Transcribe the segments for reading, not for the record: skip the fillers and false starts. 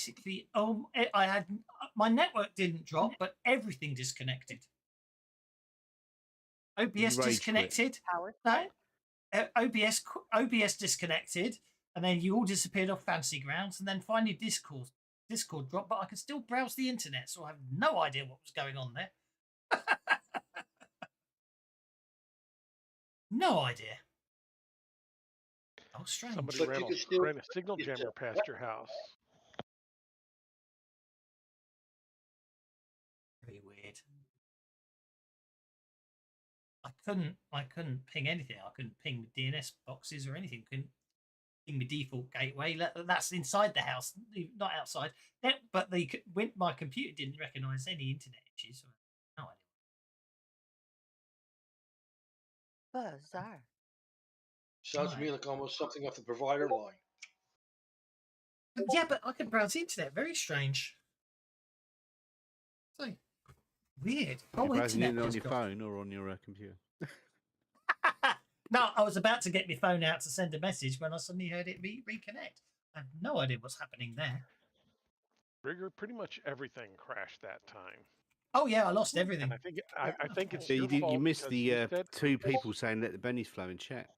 basically, I had my network didn't drop, but everything disconnected. OBS disconnected. No, OBS disconnected, and then you all disappeared off Fantasy Grounds, and then finally Discord dropped, but I could still browse the internet, so I have no idea what was going on there. No idea. Oh, strange. Somebody ran a signal jammer past your house. Very weird. I couldn't ping anything. I couldn't ping DNS boxes or anything. Couldn't ping the default gateway. That's inside the house, not outside. But my computer didn't recognise any internet issues. So no idea. Bizarre. Sounds to me like almost something off the provider line. Yeah, but I can browse the internet. Very strange. So weird. You're browsing it on your phone or on your computer? No, I was about to get my phone out to send a message when I suddenly heard it reconnect. I have no idea what's happening there. Rigger, pretty much everything crashed that time. Oh yeah, I lost everything. And I think it's your fault. You missed the two people saying let the bennies flow in chat.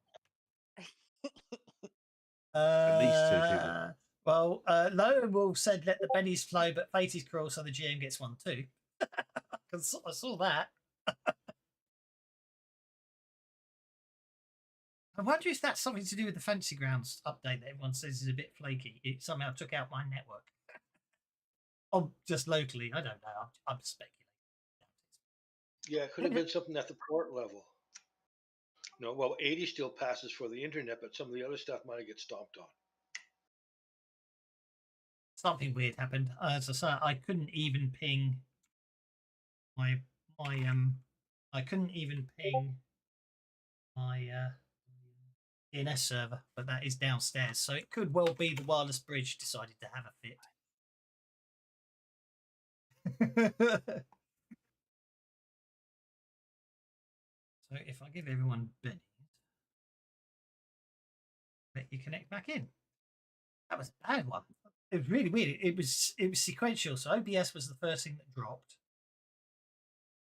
At least two people. Well, Lone Wolf said let the bennies flow, but fate is cruel, so the GM gets one too. I saw that. I wonder if that's something to do with the Fantasy Grounds update that everyone says is a bit flaky. It somehow took out my network. Oh, just locally. I don't know. I'm speculating. Yeah, it could have been something at the port level. No, well, 80 still passes for the internet, but some of the other stuff might get stomped on. Something weird happened. As I say, I couldn't even ping my I couldn't even ping my DNS server, but that is downstairs, so it could well be the wireless bridge decided to have a fit. So if I give everyone bennies, let you connect back in. That was a bad one. It was really weird. It was sequential. So OBS was the first thing that dropped.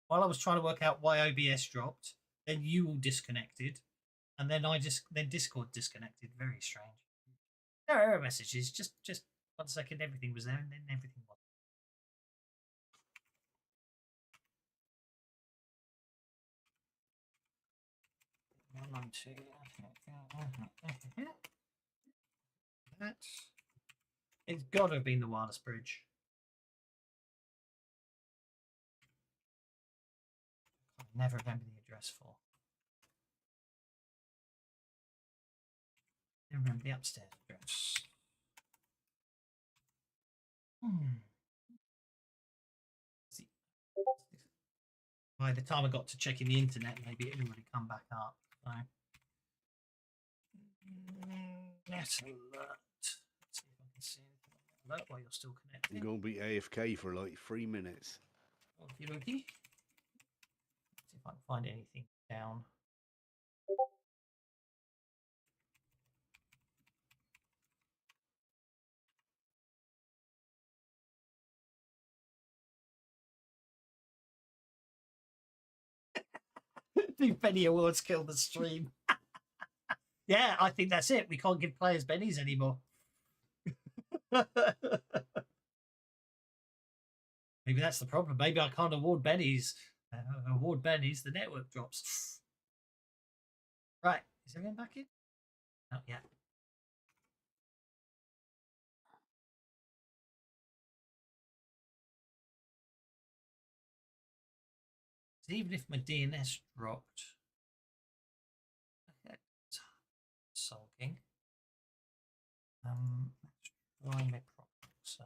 While I was trying to work out why OBS dropped, then you all disconnected, and then then Discord disconnected. Very strange. No error messages. Just 1 second, everything was there, and then everything was. It's got to have been the wireless bridge. I never remember the address for. I remember the upstairs address. See. By the time I got to checking the internet, maybe it had already come back up. So. Net alert. Let's see if I can see anything on the alert while you're still connected. You're going to be AFK for like 3 minutes. Okie dokie. Let's see if I can find anything down. Do penny awards kill the stream? Yeah, I think that's it. We can't give players bennies anymore. Maybe that's the problem. Maybe I can't award bennies. The network drops. Right. Is everyone back in? Not yet. So even if my DNS dropped, sulking. Let's try my proxy.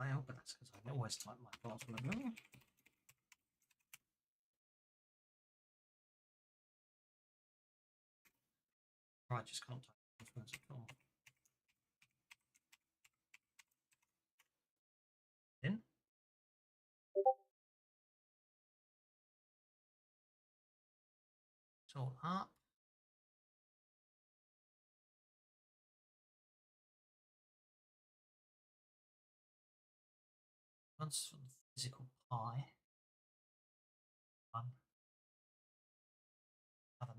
I hope that's because I always type my password. I just can't type passwords at all. In. all up. Once for the physical pie. One. Haven't.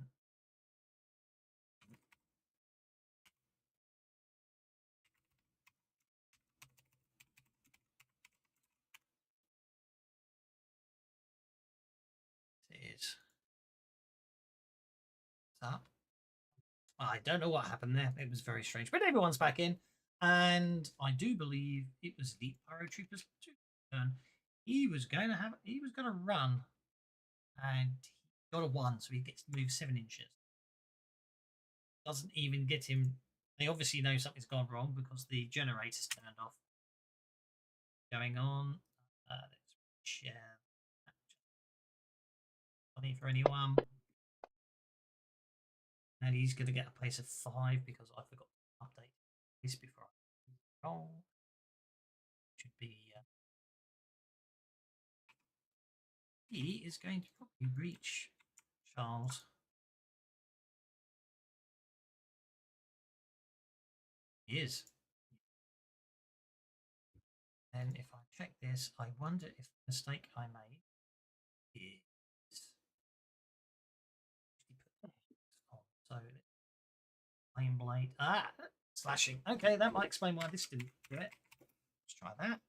It is. Up. I don't know what happened there. It was very strange. But everyone's back in. And I do believe it was the paratroopers turn. He was going to run. And he got a 1, so he gets to move 7 inches. Doesn't even get him. They obviously know something's gone wrong because the generator's turned off. Going on. Let's share. Funny for anyone. And he's going to get a pace of 5 because I forgot to update this before I roll. Should be. He is going to probably reach Charles. He is. And if I check this, I wonder if the mistake I made is. So, flame blade. Slashing. Okay, that might explain why this didn't do it. Let's try that.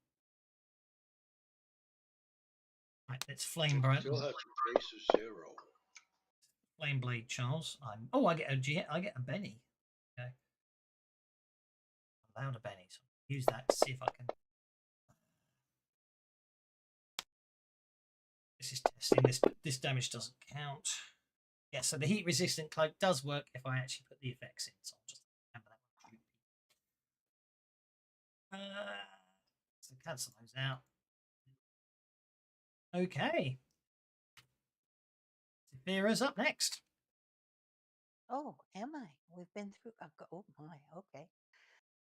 Right, let's flame blade. Still has a trace of 0. Flame blade, Charles. I get a Benny. Okay. Allowed a Benny, so I'll use that to see if I can. This is testing. This damage doesn't count. Yeah, so the heat resistant cloak does work if I actually put the effects in. So I'll just remember that. So cancel those out. Okay. Vera's up next. Oh, am I? We've been through. Oh my. Okay.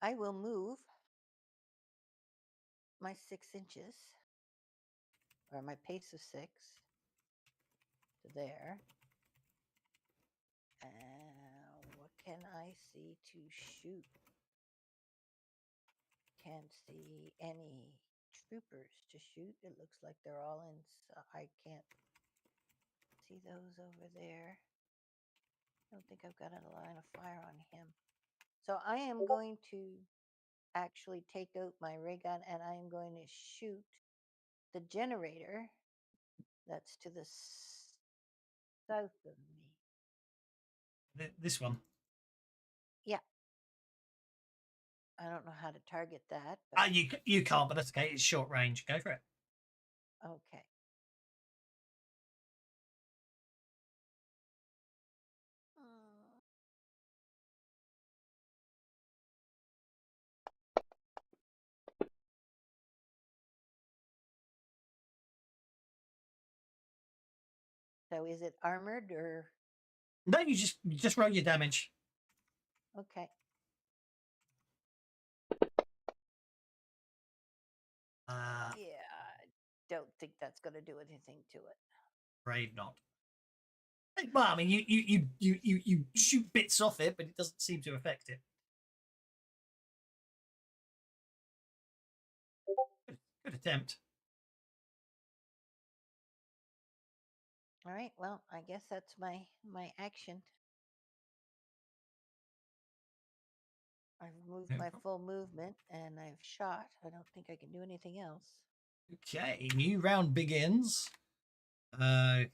I will move my 6 inches, or my pace of 6, to there. What can I see to shoot? Can't see any troopers to shoot. It looks like they're all in. I can't see those over there. I don't think I've got a line of fire on him. So I am going to actually take out my ray gun and I am going to shoot the generator that's to the south of me. This one. Yeah. I don't know how to target that. But you can't, but that's okay. It's short range. Go for it. okay. So is it armored or? No, you just roll your damage. Okay. Yeah, I don't think that's going to do anything to it. Afraid not. Well, I mean, you shoot bits off it, but it doesn't seem to affect it. Good attempt. All right. Well, I guess that's my action. I've moved my full movement and I've shot. I don't think I can do anything else. Okay, new round begins. Well, I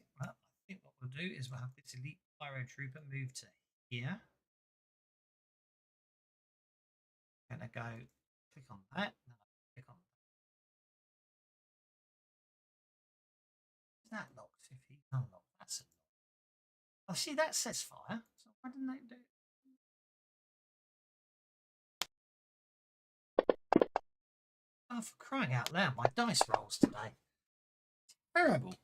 think what we'll do is we'll have this elite pyro trooper move to here. I'm gonna go click on that. Then I'll click on that. Locked. If he unlocked, that's a lock. Oh, see, that says fire. So why didn't they do it? Oh, for crying out loud, my dice rolls today. Terrible.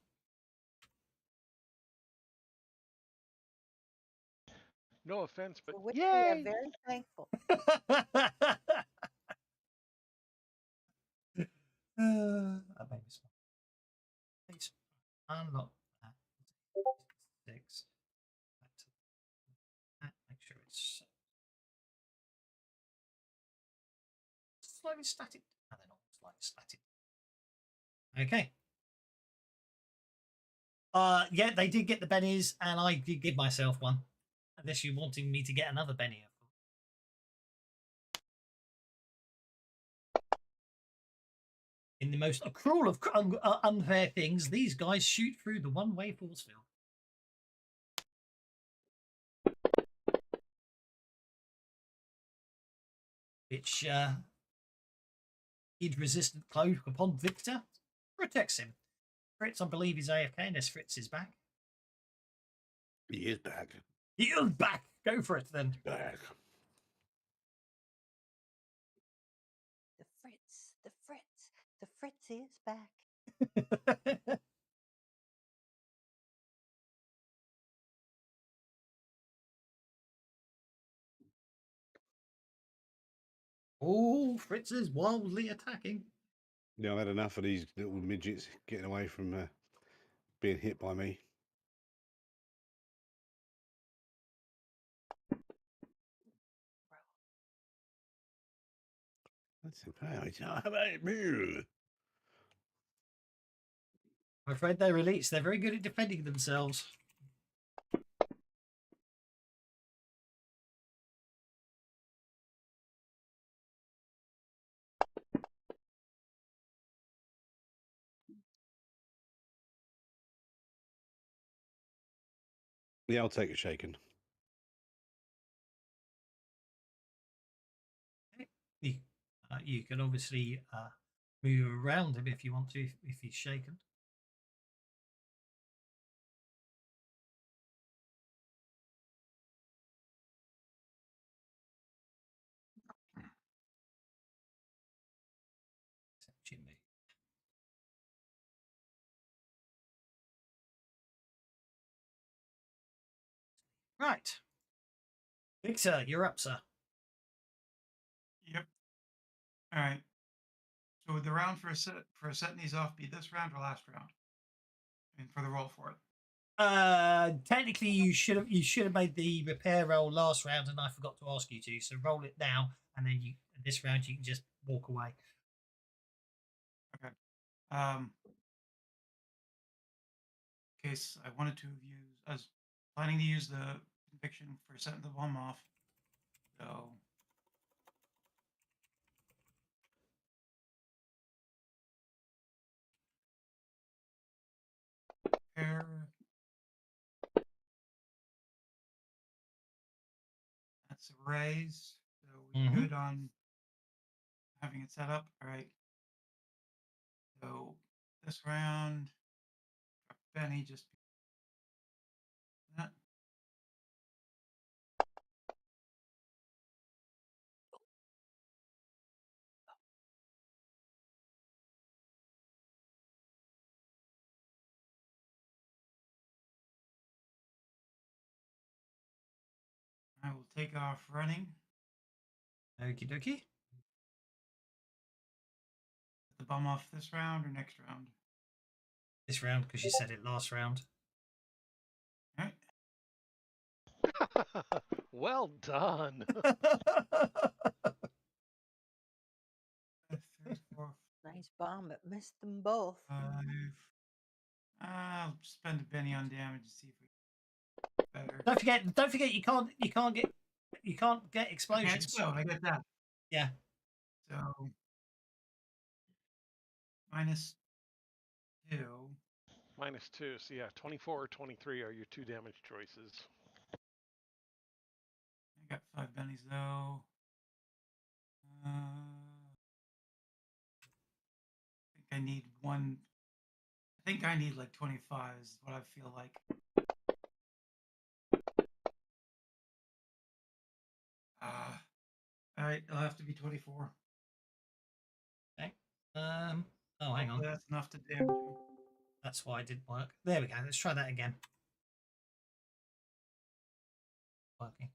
No offense, but For which we yay! are very thankful. I made this one. Please unlock that. 6. slightly static? No, they're not slightly static. Okay. Yeah, they did get the bennies, and I did give myself one. Unless you're wanting me to get another benny. In the most cruel of unfair things, these guys shoot through the one-way force field. Which, resistant cloak upon Victor protects him. Fritz, I believe, is AFK, unless Fritz is back. He is back. He is back! Go for it, then. Back. The Fritz, the Fritz, the Fritz is back. Oh, Fritz is wildly attacking. Yeah, I've had enough of these little midgets getting away from being hit by me. That's about how about me? I'm afraid they're elites. They're very good at defending themselves. Yeah, I'll take a shaken. You can obviously move around him if you want to, if he's shaken. Jimmy. Right. Victor, you're up, sir. Yep. All right. So would the round for setting these off be this round or last round? I mean, for the roll for it. Technically, you should have made the repair roll last round, and I forgot to ask you to. So roll it now, and then this round you can just walk away. Okay. Case I wanted to use. I was planning to use the conviction for setting the bomb off. So. Repair. That's a raise. So we're good on having it set up. All right. So this round, Benny just that. I will take off running. Okie dokie. The bomb off this round or next round? This round, because you said it last round. All right. Well done. 3, 4, Nice bomb. It missed them both. 5. I'll spend a penny on damage to see if we get better. Don't forget, you can't get I can't explosions. explode. I get that. Yeah. So -2. -2. So yeah, 24 or 23 are your 2 damage choices. I got 5 bennies though. I think I need one. I think I need like 25 is what I feel like. All right, it'll have to be 24. Okay. Oh, hang on. That's enough to damage him. That's why it didn't work. There we go. Let's try that again. Working.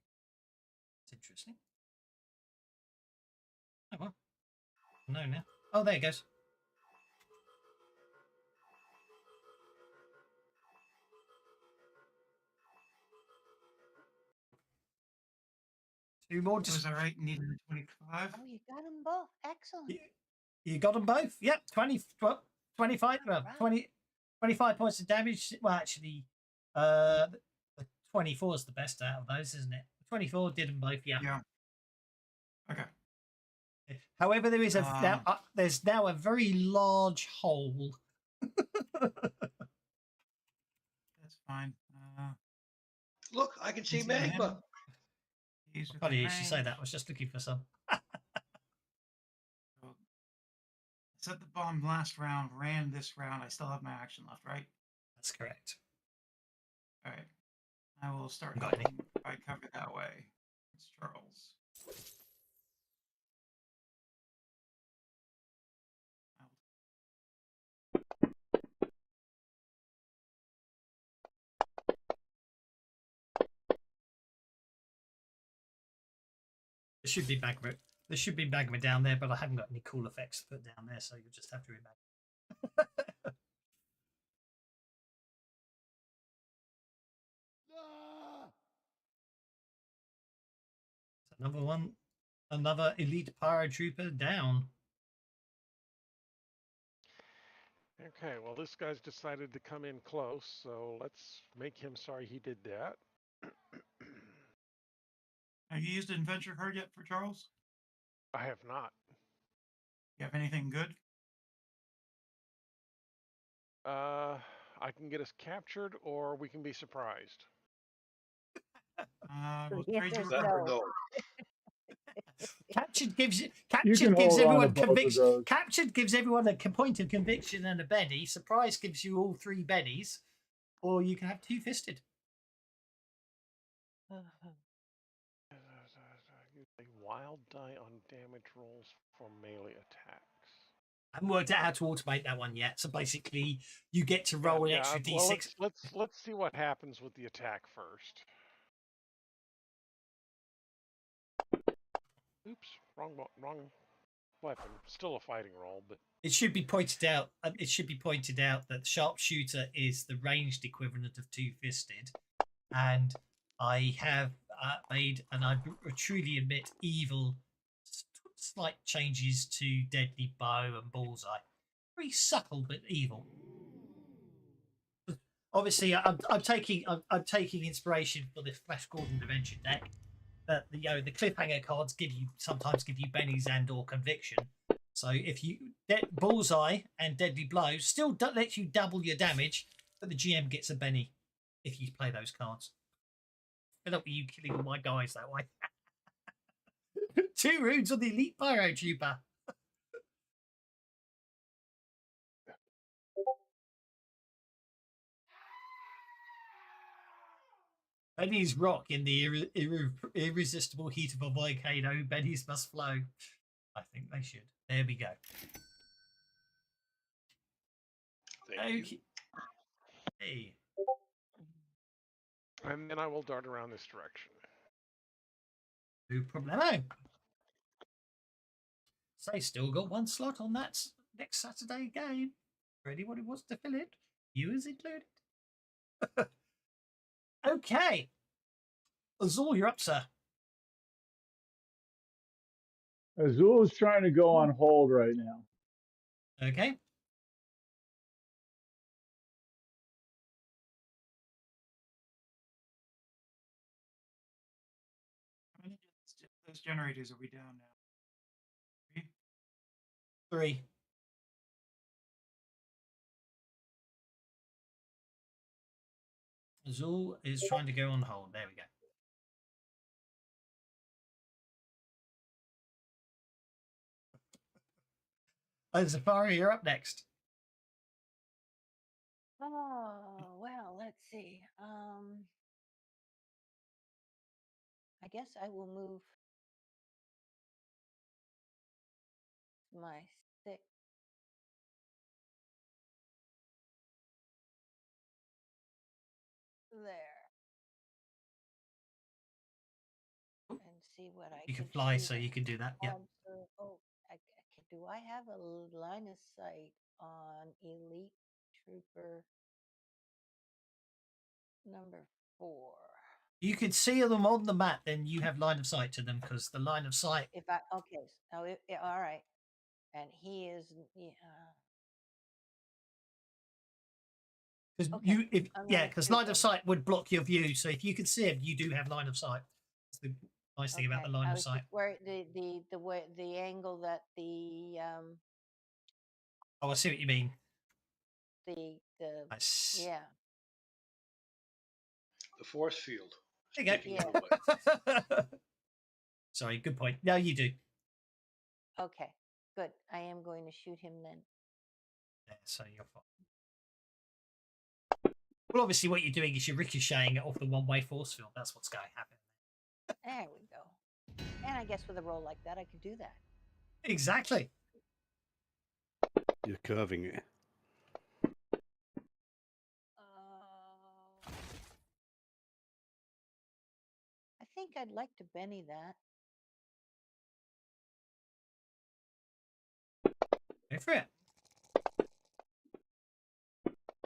It's interesting. Oh well. No, now. Oh, there it goes. Two more. Was Just that right? Needed a 25. Oh, you got them both. Excellent. you got them both. Yep. 25. Well, Right. 25 points of damage. Well, actually, the 24 is the best out of those, isn't it? 24 did them both. Yeah. Yeah. Okay. However, there is there's now a very large hole. That's fine. Look, I can see Is it him? magma. He's within Funny you should say that. range. I was just looking for some. So, set the bomb last round, ran this round. I still have my action left, right? That's correct. All right. I will start Got any? helping I cover that way. It's Charles. There should be magma. There should be magma down there, but I haven't got any cool effects to put down there, so you'll just have to imagine. Another one, another elite paratrooper down. Okay, well, this guy's decided to come in close, so let's make him sorry he did that. Have you used an adventure card yet for Charles? I have not. You have anything good? I can get us captured, or we can be surprised. We'll Yes trade you or a That card. or no. Captured gives You captured can gives hold on to everyone both of conviction. those. Captured gives everyone a point of conviction and a Benny. Surprise gives you all 3 bennies, or you can have 2 fisted. Use a wild die on damage rolls for melee attacks. I haven't worked out how to automate that one yet. So basically, you get to roll an extra well, d6. let's see what happens with the attack first. Oops, wrong weapon. Still a fighting roll, but It should be pointed out. It should be pointed out that sharpshooter is the ranged equivalent of 2-fisted, and I have made, and I truly admit, evil slight changes to deadly bow and bullseye. Very subtle but evil. Obviously, I'm taking inspiration for the Flash Gordon Adventure deck. That the cliffhanger cards sometimes give you bennies and or conviction. So if you bullseye and deadly blow still lets you double your damage, but the GM gets a benny if you play those cards. Fed up with you killing all my guys that way. 2 runes on the elite paratrooper. Bennies rock in the irresistible heat of a volcano. Bennies must flow. I think they should. There we go. Thank you. Hey. and then I will dart around this direction. No problemo. So still got 1 slot on that next Saturday game. For anyone who wants to fill it, viewers included. Okay. Azul, you're up, sir. Azul is trying to go on hold right now. Okay. How many those generators are we down now? 3? 3. Azul is trying to go on hold. There we go. Zafari, you're up next. Oh, well, let's see. I guess I will move my stick there and see what I You can can fly, shoot so you at. can do that. Yeah. Oh, do I have a line of sight on Elite Trooper number 4? You can see them on the map, then you have line of sight to them because the line of sight. If I okay, so all right, and he is Because okay. you, if I'm yeah, gonna because shoot line of him. sight would block your view. So if you can see him, you do have line of sight. That's the nice thing about the line I of was sight. just where the way the angle that the Oh, I see what you mean. the Yeah. The force field. There you go. Taking it away. Sorry, good point. No, you do. okay, good. I am going to shoot him then. Yeah, so you're fine. Well, obviously, what you're doing is you're ricocheting it off the one-way force field. That's what's going to happen. There we go. And I guess with a roll like that, I could do that. Exactly. You're curving it. I think I'd like to Benny that. Go for it.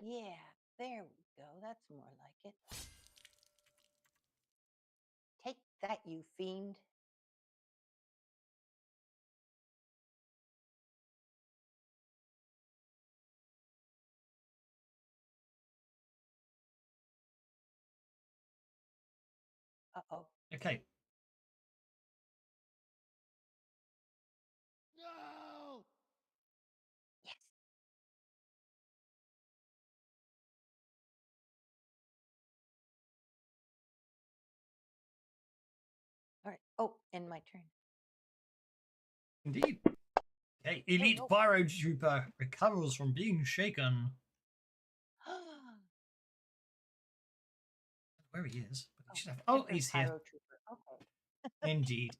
Yeah, there we go. That's more like it. Take that, you fiend. Uh-oh. Okay. No! Yes. All right. Oh, and my turn. Indeed. Okay. Elite no. Pyrotrooper recovers from being shaken. Where he is. But he should have... Oh, he's here. Pyrotrooper. Okay. Indeed.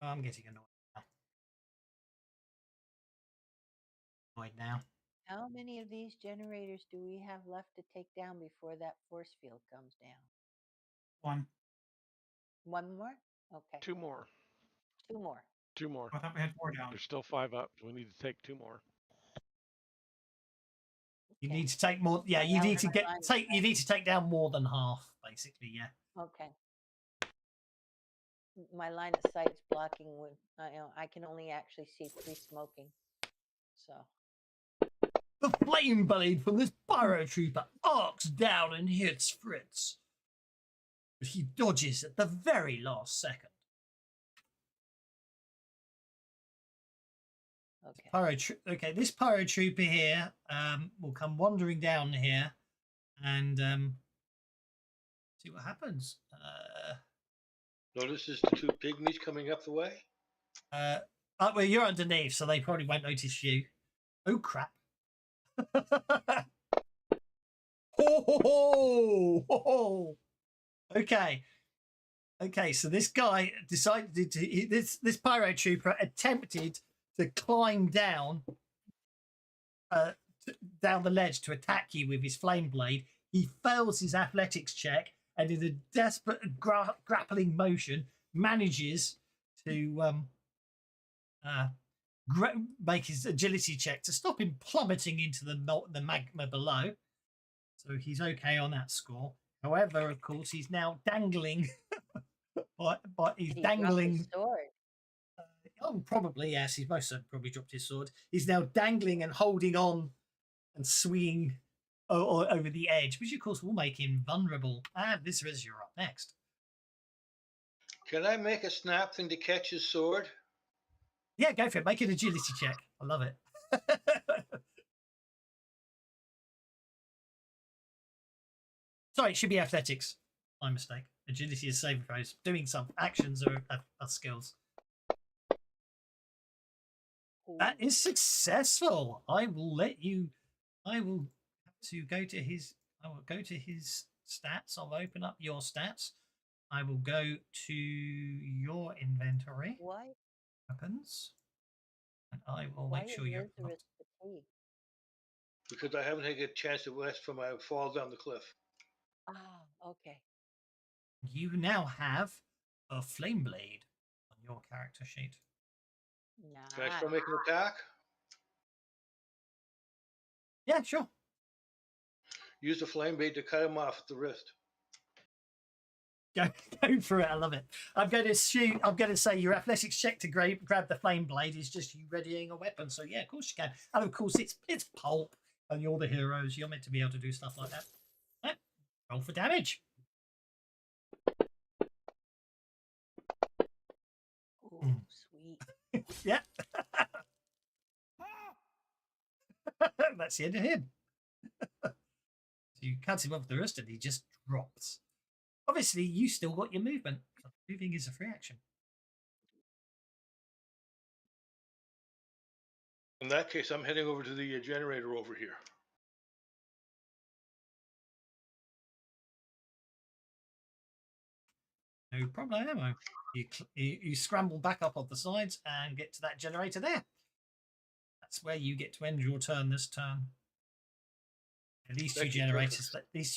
I'm getting annoyed now. Now. How many of these generators do we have left to take down before that force field comes down? One. One more? Okay. 2 more. 2 more. 2 more. I thought we had 4 down. There's still 5 up. We need to take 2 more. You Okay. need to take more. Yeah, I you have need to my get line of take. You sight. need to take down more than half, basically. Yeah. Okay. My line of sight's blocking with. I can only actually see 3 smoking. So. The flame blade from this pyrotrooper arcs down and hits Fritz, but he dodges at the very last second. Okay. Okay, this pyrotrooper here will come wandering down here and see what happens. Notices the 2 pygmies coming up the way. Well, you're underneath, so they probably won't notice you. Oh crap! Oh. Okay. Okay, so this guy decided to this pyrotrooper attempted to climb down down the ledge to attack you with his flame blade. He fails his athletics check and in a desperate grappling motion manages to make his agility check to stop him plummeting into the magma below. So he's okay on that score. However, of course, he's now dangling. But he's dangling. His sword. Oh, probably yes. He's most certainly probably dropped his sword. He's now dangling and holding on and swinging over the edge, which of course will make him vulnerable. And Viserys, you're up next. Can I make a snap thing to catch his sword? Yeah, go for it. Make an agility check. I love it. Sorry, it should be athletics. My mistake. Agility is saving throws. Doing some actions are skills. That is successful. I will let you. I will have to go to his. I will go to his stats. I'll open up your stats. I will go to your inventory. Why? Weapons. And I will make sure you're. Fatigued? Because I haven't had a chance to rest from my fall down the cliff. Ah, okay. You now have a flame blade on your character sheet. Can I still make an attack? Yeah, sure. Use the flame bait to cut him off at the wrist. Go for it. I love it. I'm going to shoot. I'm going to say your athletics check to grab the flame blade is just you readying a weapon. So yeah, of course you can. And of course it's pulp, and you're the heroes. You're meant to be able to do stuff like that. Right. Roll for damage. Ooh, sweet. Yeah. That's the end of him. So you cut him off the wrist, and he just drops. Obviously, you still got your movement. Moving is a free action. In that case, I'm heading over to the generator over here. No problemo. You scramble back up on the sides and get to that generator there. That's where you get to end your turn this turn. And these two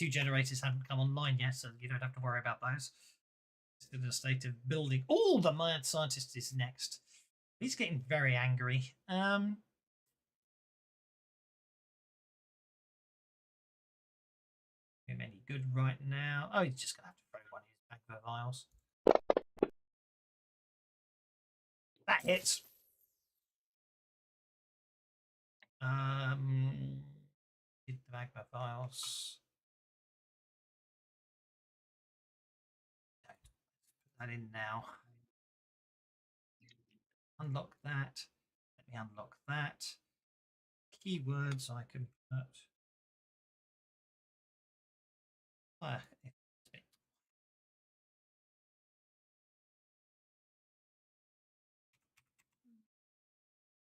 generators haven't come online yet, so you don't have to worry about those. It's in a state of building. Oh, the mad scientist is next. He's getting very angry. Any good right now? Oh, he's just gonna have to throw one of his magma vials. That hits. Did the magma vials? Put that in now. Unlock that. Let me unlock that. Keywords I can put.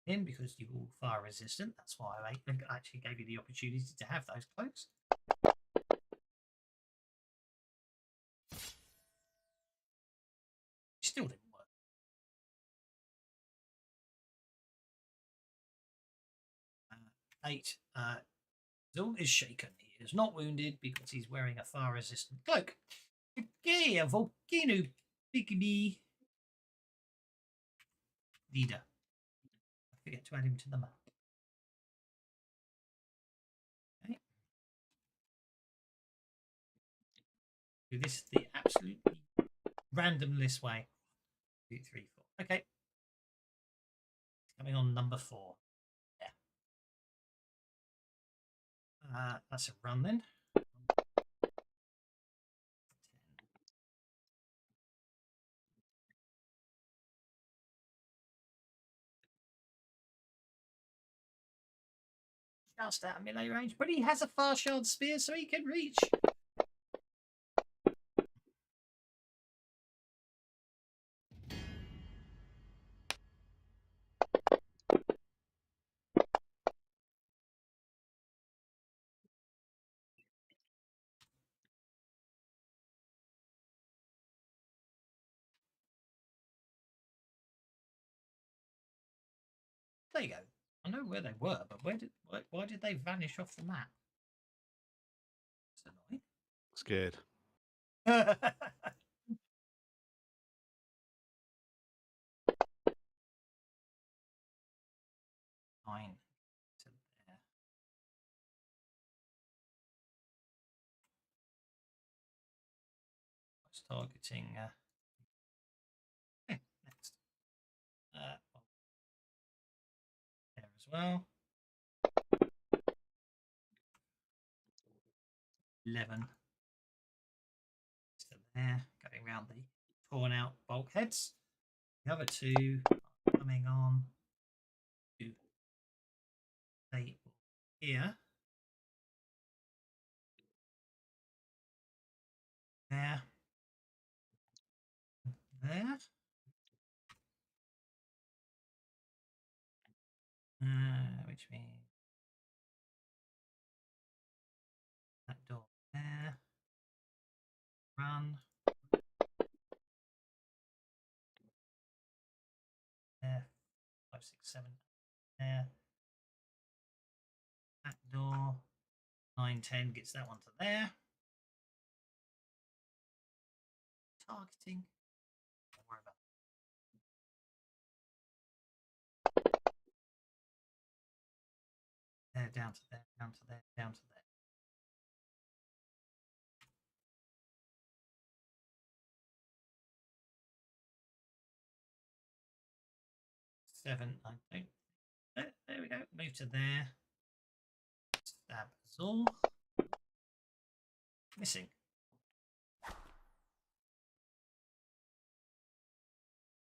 In because you're all fire resistant. That's why I actually gave you the opportunity to have those cloaks. Still didn't work. Eight. Zul is shaken. He is not wounded because he's wearing a fire resistant cloak. Okay, a volcano pygmy leader. I forget to add him to the map. Okay. Do this the absolutely randomless way. 2, 3, 4. Okay. Coming on number 4. Yeah. That's a run then. 10. Just out of melee range, but he has a far shard spear, so he can reach. There you go. I know where they were, but why did they vanish off the map? That's annoying. Scared. 9 to there. What's targeting? Next. There as well. 11. Still there, going around the torn out bulkheads. The other 2 are coming on to stay here. There. There. Which means that door there. Run. There. 5, 6, 7. There. That door. 9, 10 gets that one to there. Targeting. Don't worry about that. There, down to there, down to there, down to there. 7. I don't. There we go. Move to there. Stab Azul. Missing.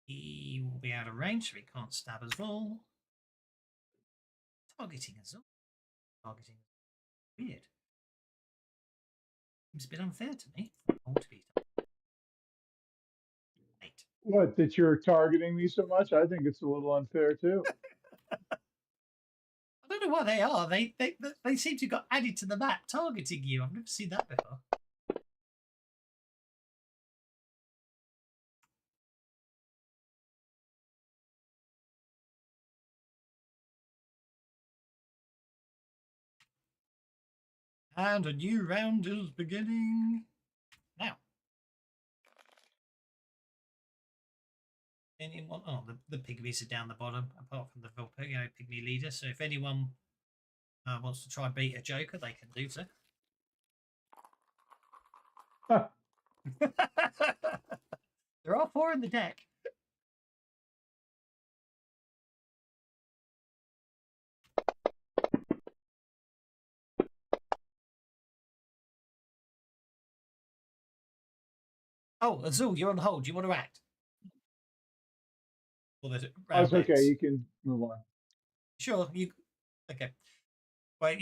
He will be out of range, so he can't stab Azul. Targeting Azul. Targeting. Weird. Seems a bit unfair to me. Oh, to be 8. What, that you're targeting me so much? I think it's a little unfair too. I don't know what they are. They seem to have got added to the map targeting you. I've never seen that before. And a new round is beginning now. Anyone? Oh, the pygmies are down the bottom, apart from the Volpego pygmy leader. So if anyone wants to try beat a Joker, they can do so. There are 4 in the deck. Oh, Azul, you're on hold. Do you want to act? Well, there's That's round okay. X. You can move on. Sure, you. Okay. Well,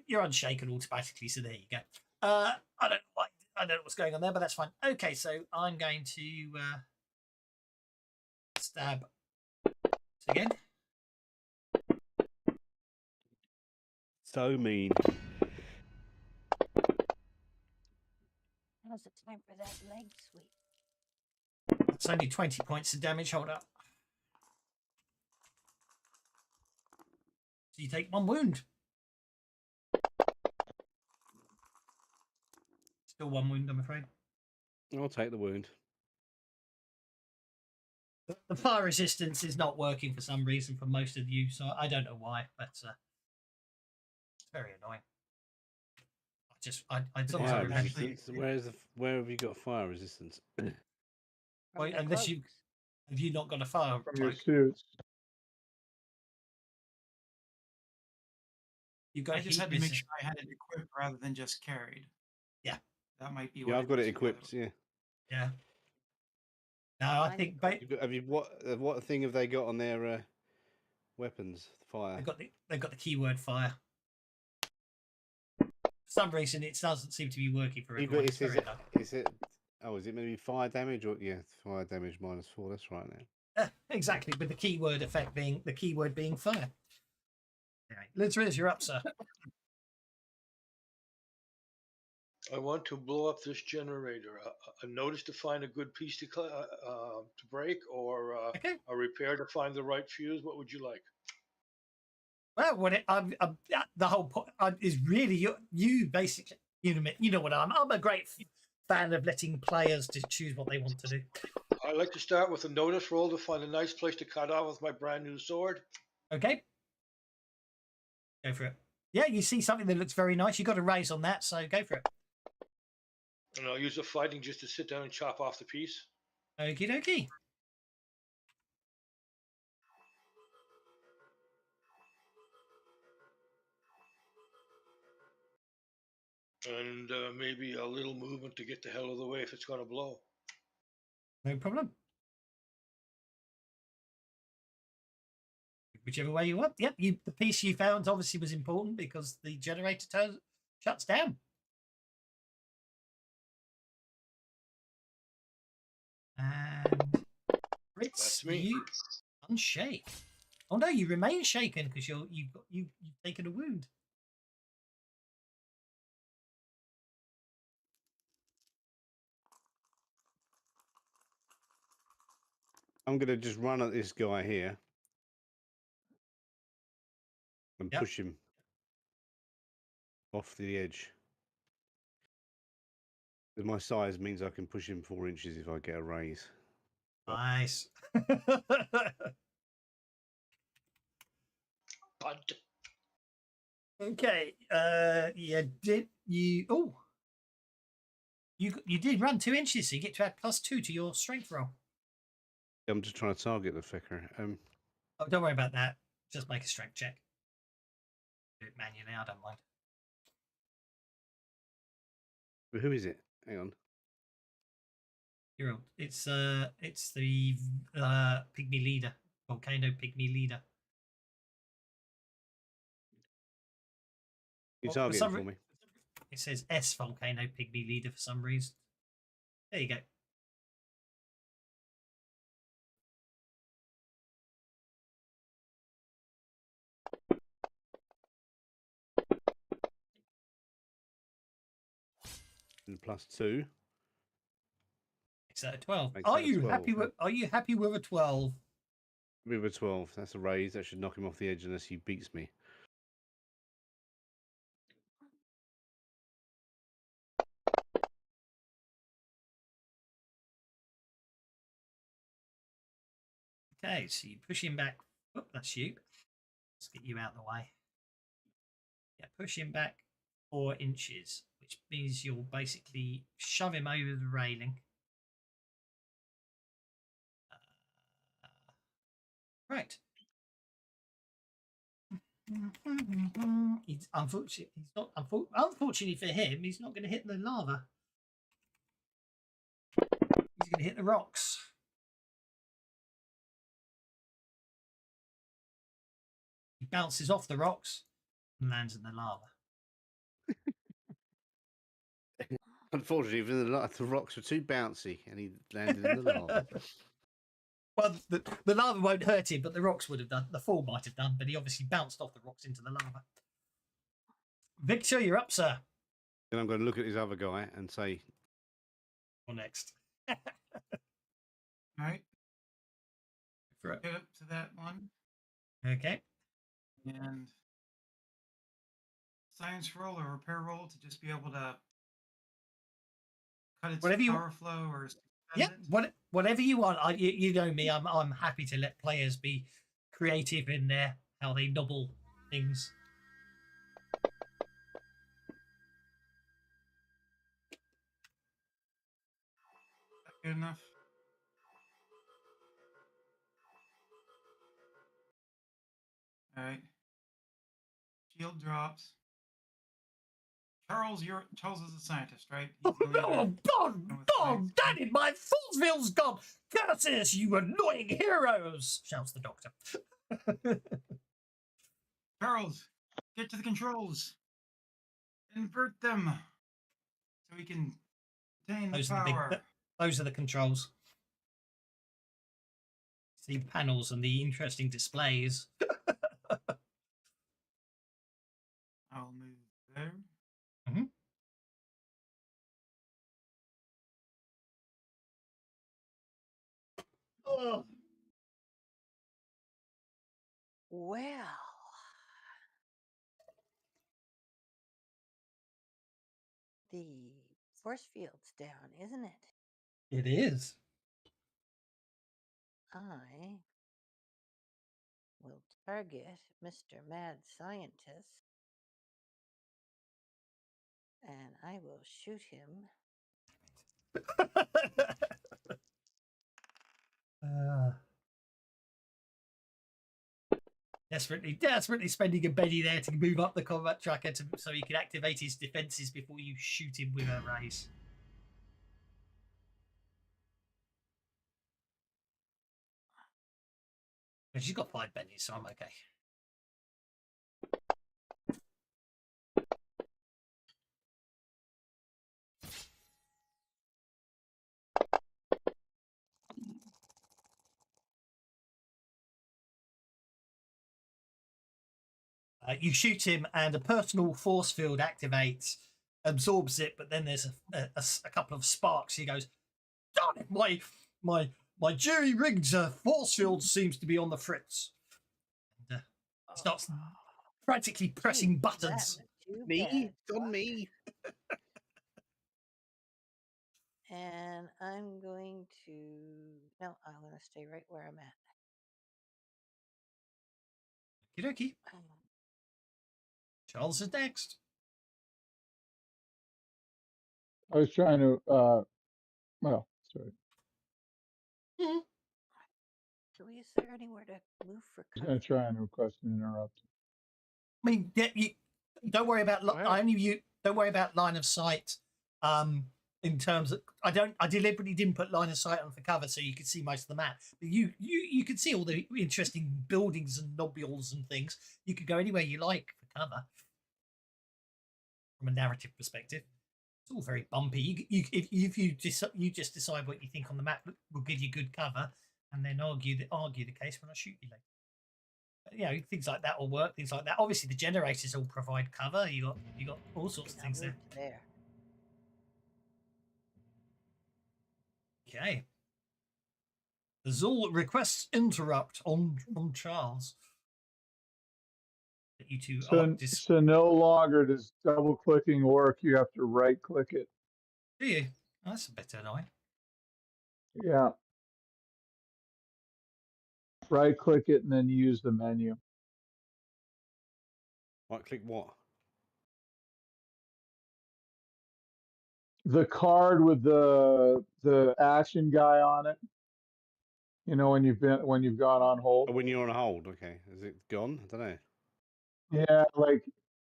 you're unshaken automatically, so there you go. I don't know what's going on there, but that's fine. Okay, so I'm going to stab again. So mean. Now's the time for that leg sweep. It's only 20 points of damage. Hold up. So you take 1 wound. Still 1 wound, I'm afraid. I'll take the wound. The fire resistance is not working for some reason for most of you, so I don't know why, but it's very annoying. I sometimes Fire remember. resistance. Where have you got fire resistance? Well, the unless cloaks. have you not got a fire From your cloak? suits. You've got I a just heat had to make resist- sure I had it equipped rather than just carried. Yeah. That might be Yeah, what I've got it was the other equipped. Yeah. Yeah. No, I Mine think Have you what thing have they got on their weapons? Fire. they've got the keyword fire. For some reason, it doesn't seem to be working for You everyone. got, It's very annoying. is it? Oh, is it maybe fire damage or fire damage -4? That's right now. Exactly, with the keyword effect being the keyword being fire. Anyway, Liz, you're up, sir. I want to blow up this generator. A notice to find a good piece to break, or Okay. a repair to find the right fuse. What would you like? Well, the whole point is really you basically. You know what I'm a great fan of letting players to choose what they want to do. I like to start with a notice roll to find a nice place to cut off with my brand new sword. Okay. Go for it. Yeah, you see something that looks very nice. You got a raise on that, so go for it. And I'll use the fighting just to sit down and chop off the piece. Okie dokie. And maybe a little movement to get the hell out of the way if it's going to blow. No problem. Whichever way you want. Yep, the piece you found obviously was important because the generator shuts down. And Fritz, you unshake. Oh no, you remain shaken because you've taken a wound. I'm gonna just run at this guy here and Yep. push him off the edge. My size means I can push him 4 inches if I get a raise. Nice. Punt. Okay. You did run 2 inches, so you get to add +2 to your strength roll. I'm just trying to target the fecker. Oh, don't worry about that. Just make a strength check. Do it manually. I don't mind. But who is it? Hang on. It's the pygmy leader, volcano pygmy leader. You Well, target him for me. It says S volcano pygmy leader for some reason. There you go. And +2. Makes that a 12. Makes Are that a you 12, happy yeah. with? Are you happy with a 12? With a 12. That's a raise. That should knock him off the edge unless he beats me. Okay, so you push him back. Oh, that's you. Let's get you out of the way. Yeah, push him back 4 inches, which means you'll basically shove him over the railing. Right. He's not. Unfortunately for him, he's not going to hit the lava. He's going to hit the rocks. He bounces off the rocks and lands in the lava. Unfortunately, the rocks were too bouncy and he landed in the lava. Well, the lava won't hurt him, but the rocks would have done. The fall might have done, but he obviously bounced off the rocks into the lava. Victor, you're up, sir. Then I'm going to look at this other guy and say, Or next. All right. For it. Get up to that one. Okay. And science roll or repair roll to just be able to cut its Whatever you- power flow or Yeah, suspend it. whatever you want. You know me. I'm happy to let players be creative in their how they nobble things. Good enough. All right. Shield drops. Charles is a scientist, right? He's the only other Oh, one God, with God, science. damn it, my Foolsville's gone. Curses, you annoying heroes, shouts the doctor. Charles, get to the controls. Invert them so we can attain the power. Those are the controls. See panels and the interesting displays. I'll move there. Mhm. Oh. Well, the force field's down, isn't it? It is. I will target Mr. Mad Scientist and I will shoot him. Desperately spending a Benny there to move up the combat tracker so he can activate his defenses before you shoot him with a raise. But she's got 5 bennies, so I'm okay. You shoot him, and a personal force field activates, absorbs it. But then there's a couple of sparks. He goes, "Darn it! My jury rigged force field seems to be on the fritz." And starts frantically pressing buttons. me? It's on me. And I'm going to... No, I'm going to stay right where I'm at. Okie dokie. Charles is next. I was trying to, well, sorry. So is there anywhere to move for I was cover? going to try and request an interrupt. I mean, yeah, you don't worry about Go ahead. don't worry about line of sight. In terms of, I deliberately didn't put line of sight on for cover so you could see most of the map. But you could see all the interesting buildings and nobules and things. You could go anywhere you like for cover. From a narrative perspective, it's all very bumpy. If you just decide what you think on the map will give you good cover, and then argue the case when I shoot you later. You know, things like that will work. Things like that. Obviously, the generators all provide cover. You got all sorts of I'll things move there. to there. Okay. Azul requests interrupt from Charles. That you two So no longer does double clicking work. You have to right click it. do you? Oh, that's a bit annoying. Yeah. Right click it and then use the menu. Right click what? The card with the action guy on it. You know, when you've gone on hold. Oh, when you're on hold, okay. Is it gone? I don't know.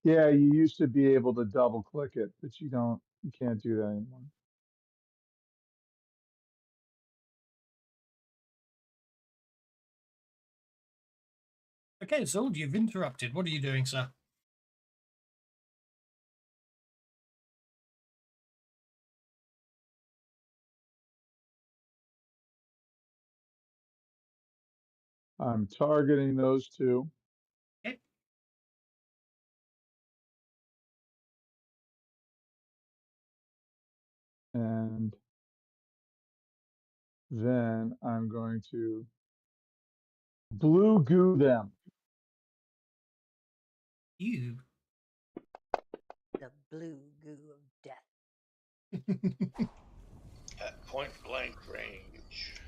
Yeah, you used to be able to double click it, but you can't do that anymore. Okay, Azul, you've interrupted. What are you doing, sir? I'm targeting those two. Okay. And then I'm going to blue goo them. You. The blue goo of death. At point blank range.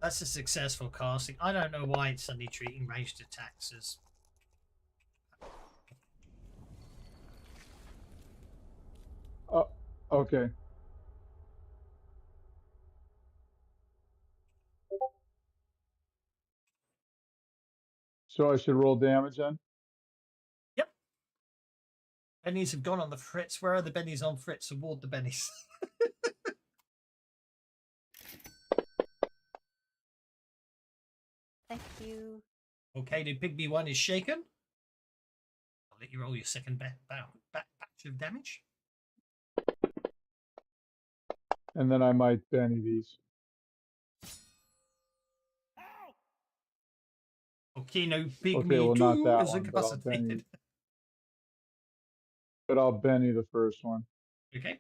That's a successful casting. I don't know why it's suddenly treating ranged attacks as. Oh, okay. So I should roll damage then? Yep. Bennies have gone on the Fritz. Where are the bennies on Fritz? Award the bennies. Thank you. Okay, the Pygmy one is shaken. I'll let you roll your second batch of damage. And then I might Benny these. Okay, no Pygmy Okay, well, not 2 that is one, but I'll incapacitated. Benny the first one. Okay.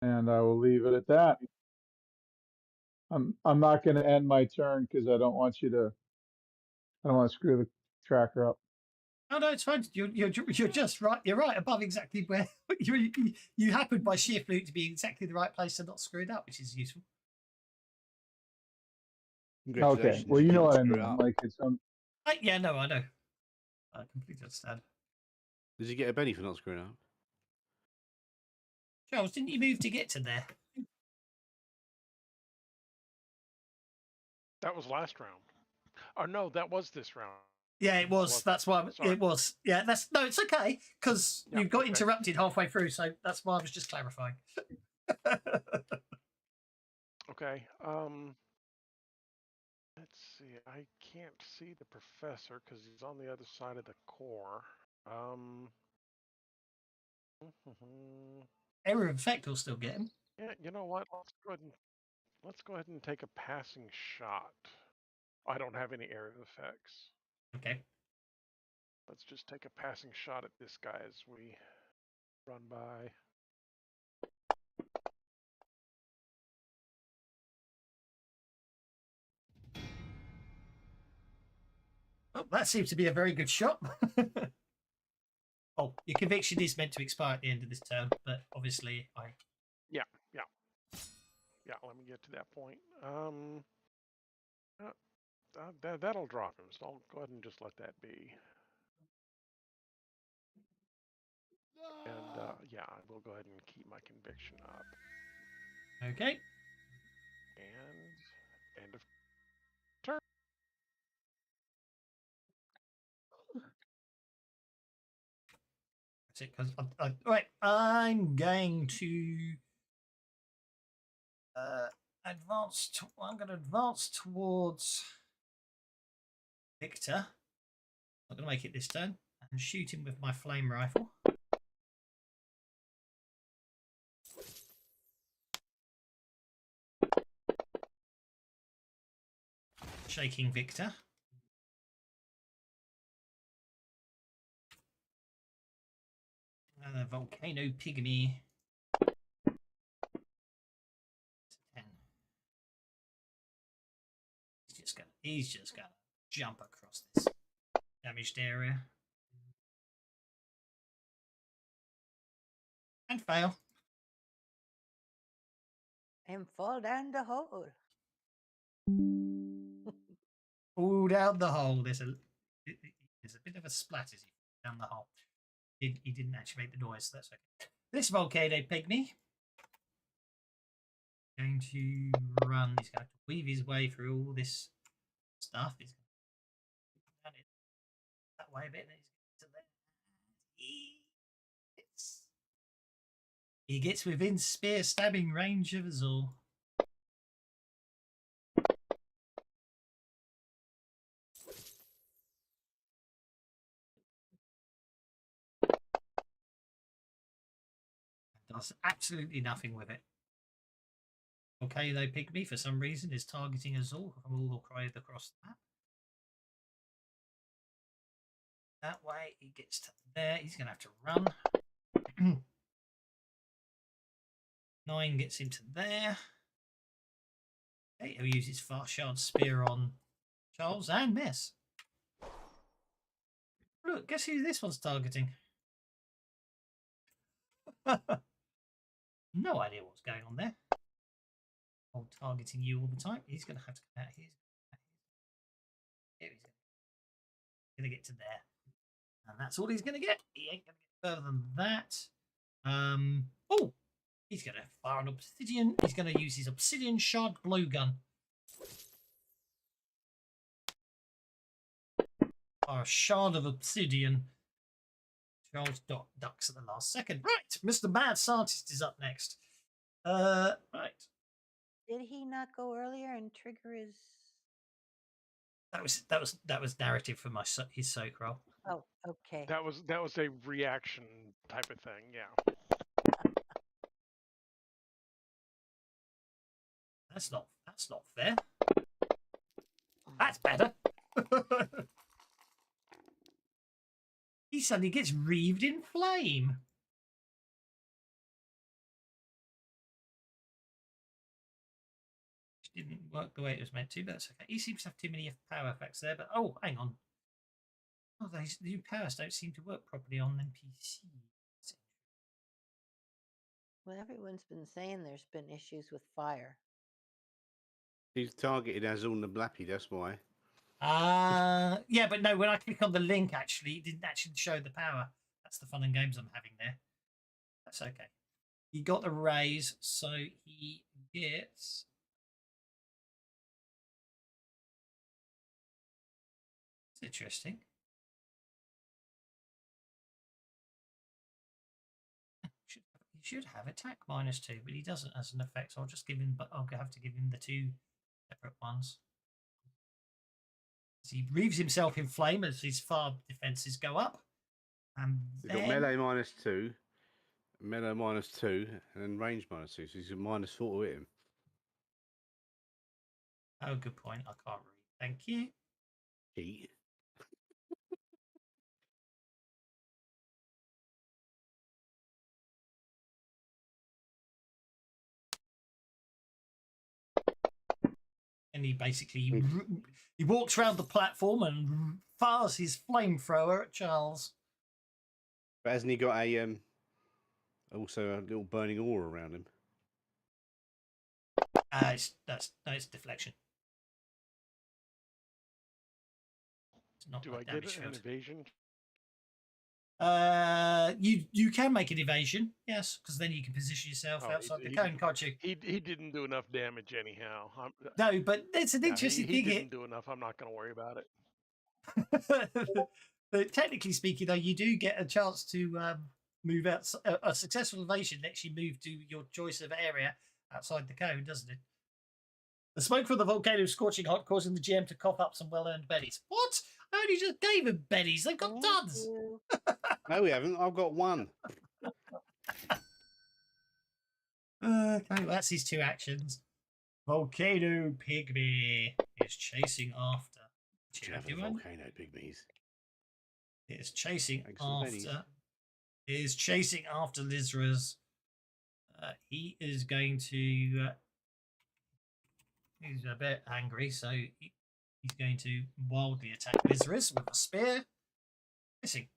And I will leave it at that. I'm not going to end my turn because I don't want to screw the tracker up. Oh no, it's fine. You're just right. You're right above exactly where you happened by sheer fluke to be exactly the right place and not screwed up, which is useful. Okay, well, you know what I mean. Like it's Yeah, no, I know. I completely understand. Did you get a Benny for not screwing up? Charles, didn't you move to get to there? That was last round. Oh no, that was this round. Yeah, it was. That's why Sorry. it was. Yeah, it's okay because Yeah, you got okay. interrupted halfway through, so that's why I was just clarifying. Okay. Let's see. I can't see the professor because he's on the other side of the core. Area of effect will still get him. Yeah, you know what? Let's go ahead and take a passing shot. I don't have any area effects. Okay. Let's just take a passing shot at this guy as we run by. Well, that seems to be a very good shot. Oh, your conviction is meant to expire at the end of this turn, but obviously Yeah, let me get to that point. that'll drop him. So I'll go ahead and just let that be. And yeah, I will go ahead and keep my conviction up. Okay. And end of turn. That's it. Because right, I'm going to advance. I'm going to advance towards Victor. I'm going to make it this turn and shoot him with my flame rifle. Shaking Victor. And a volcano pygmy. 10. He's just gonna jump across this damaged area. And fail. And fall down the hole. Fall down the hole. There's a bit of a splat as he falls down the hole. He didn't actually make the noise, so that's okay. This volcano pygmy going to run. He's going to weave his way through all this stuff. He's going to that way a bit. Then he's going to there. He gets within spear stabbing range of us all. Does absolutely nothing with it. Okay, though, Pygmy, for some reason, is targeting us all from all across the map. That way, he gets to there. He's going to have to run. 9 gets him to there. Okay, he'll use his far shard spear on Charles and miss. Look, guess who this one's targeting? No idea what's going on there. I'm targeting you all the time. He's going to have to come out here. Here he's going to get to there. And that's all he's going to get. He ain't going to get further than that. Oh, he's going to fire an obsidian. He's going to use his obsidian shard blowgun. Fire a shard of obsidian. Charles ducks at the last second. Right, Mr. Mad Scientist is up next. Right. Did he not go earlier and trigger his? That was narrative for his soak roll. Oh, okay. That was a reaction type of thing. Yeah. That's not fair. That's better. He suddenly gets wreathed in flame. Which didn't work the way it was meant to, but that's okay. He seems to have too many power effects there, but oh, hang on. Oh, these new powers don't seem to work properly on NPC. Well, everyone's been saying there's been issues with fire. He's targeted as on the Blappy, that's why. Yeah, but no, when I click on the link, actually, it didn't actually show the power. That's the fun and games I'm having there. That's okay. He got the raise, so he gets... It's interesting. He should have attack -2, but he doesn't as an effect, so I'll just give him... But I'll have to give him the 2 separate ones. He wreathes himself in flame as his far defenses go up. And He's got melee -2, melee -2, and then range -2. So he's got -4 to hit him. Oh, good point. I can't read. Thank you. Cheat. And he basically he walks around the platform and fires his flamethrower at Charles. But hasn't he got a also a little burning aura around him? It's deflection. not Do like I get damage an field. evasion? You can make an evasion, yes, because then you can position yourself Oh, outside the cone, can't you? He didn't do enough damage anyhow. No, but it's an Yeah, interesting he thing here. didn't do enough. I'm not going to worry about it. But technically speaking, though, you do get a chance to move out. A successful evasion lets you move to your choice of area outside the cone, doesn't it? The smoke from the volcano is scorching hot, causing the GM to cough up some well-earned bennies. What? I only just gave him bennies. They've got Thank tons. you. No, we haven't. I've got one. Okay, well, that's his 2 actions. Volcano pygmy is chasing after. Do you have a volcano pygmies? Is chasing Thanks for the bennies. after. Is chasing after Lizras. He is going to. He's a bit angry, so he's going to wildly attack Lizras with a spear. Missing.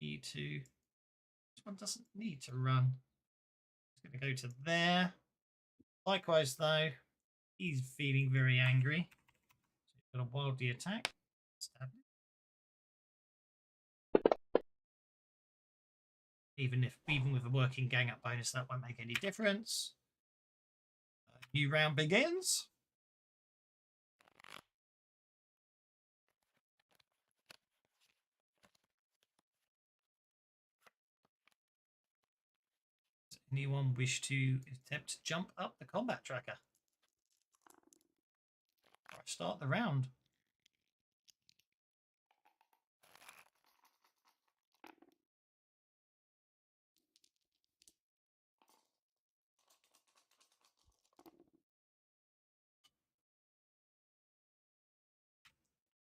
This one doesn't need to run. He's going to go to there. Likewise, though, he's feeling very angry. So he's going to wildly attack. Stab him. Even with a working gang up bonus, that won't make any difference. New round begins. Does anyone wish to attempt to jump up the combat tracker? Right, start the round.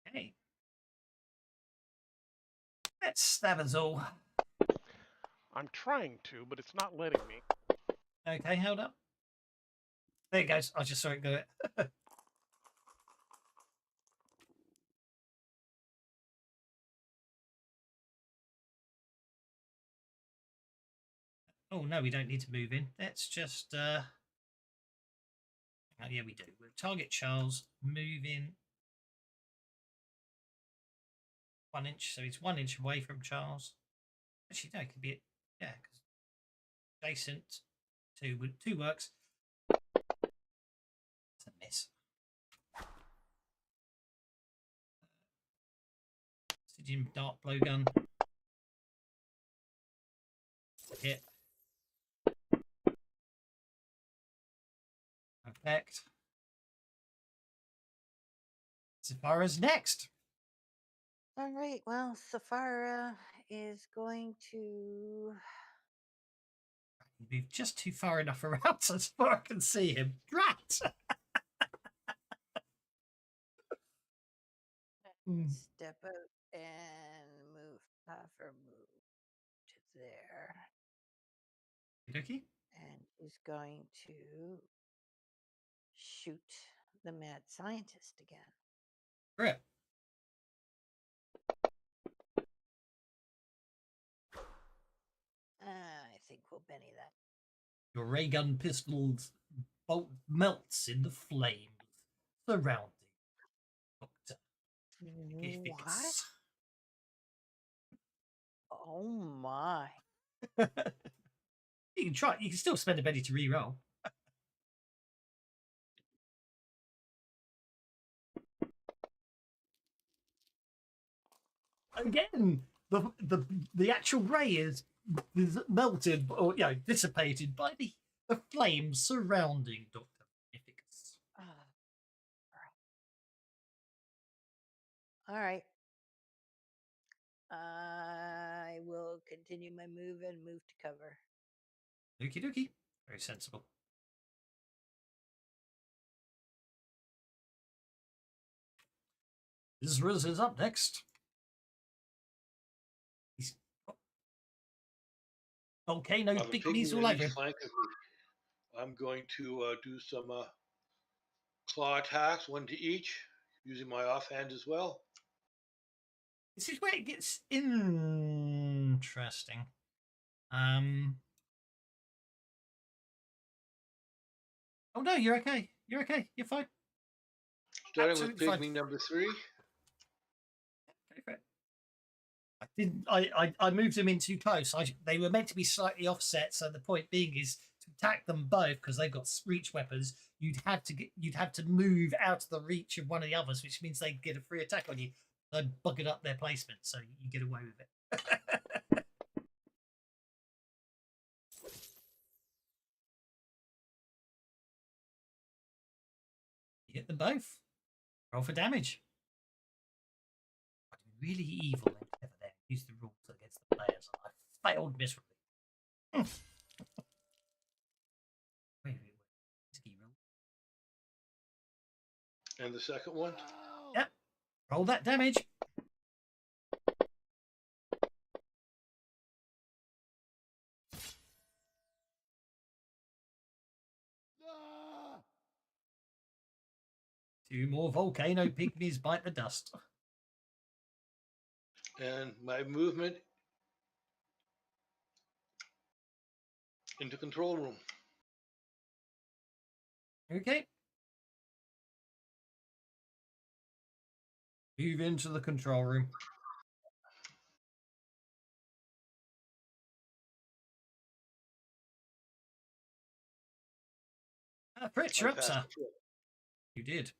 Okay. Let's stab us all. I'm trying to, but it's not letting me. Okay, hold up. There it goes. I just saw it do it. Oh, no, we don't need to move in. Let's just... Oh, yeah, we do. We'll target Charles, move in 1 inch. So he's 1 inch away from Charles. Actually, no, it could be... Yeah, because adjacent to 2 works. It's a miss. Obsidian dart blowgun. Hit. Effect. Saphira's next. All right. Well, Saphira is going to. He moved just too far enough around so far I can see him. Drat! Step out and move half or move to there. Okay. And he's going to shoot the mad scientist again. Rip. I think we'll Benny that. Your ray gun pistol's bolt melts in the flames surrounding Doctor. What? Oh my. You can try. You can still spend a Benny to re-roll. Again, the actual ray is melted or dissipated by the flames surrounding Doctor Magnificus. All right. I will continue my move and move to cover. Okie dokie. Very sensible. Izraz is up next. He's volcano pygmies all over him. I'm going to do some claw attacks, 1 to each, using my offhand as well. This is where it gets interesting. Oh no, you're okay. You're okay. You're fine. Starting Absolutely with fine. pygmy number 3. Go for it. I didn't. I moved them in too close. They were meant to be slightly offset. So the point being is to attack them both because they've got reach weapons. You'd have to move out of the reach of one of the others, which means they get a free attack on you. They buggered up their placement, so you get away with it. You hit them both. Roll for damage. I'd be really evil and clever there. Use the rules against the players, and I failed miserably. Wait. And the second one? Yep. Roll that damage. Two more volcano pygmies bite the dust. And my movement into control room. Okay. Move into the control room. Fritz, you're up, sir. You did.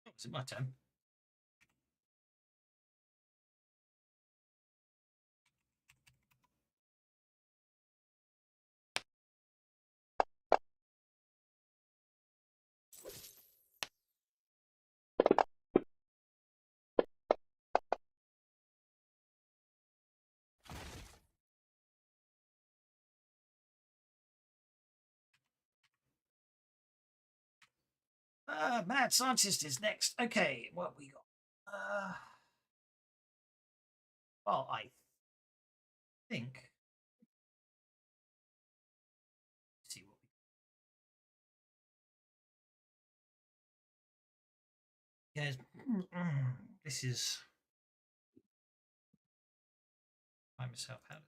Oh, is it my turn? Mad Scientist is next. Okay, what have we got? Well, I think. Let's see what we. Yes, this is. Find myself how to.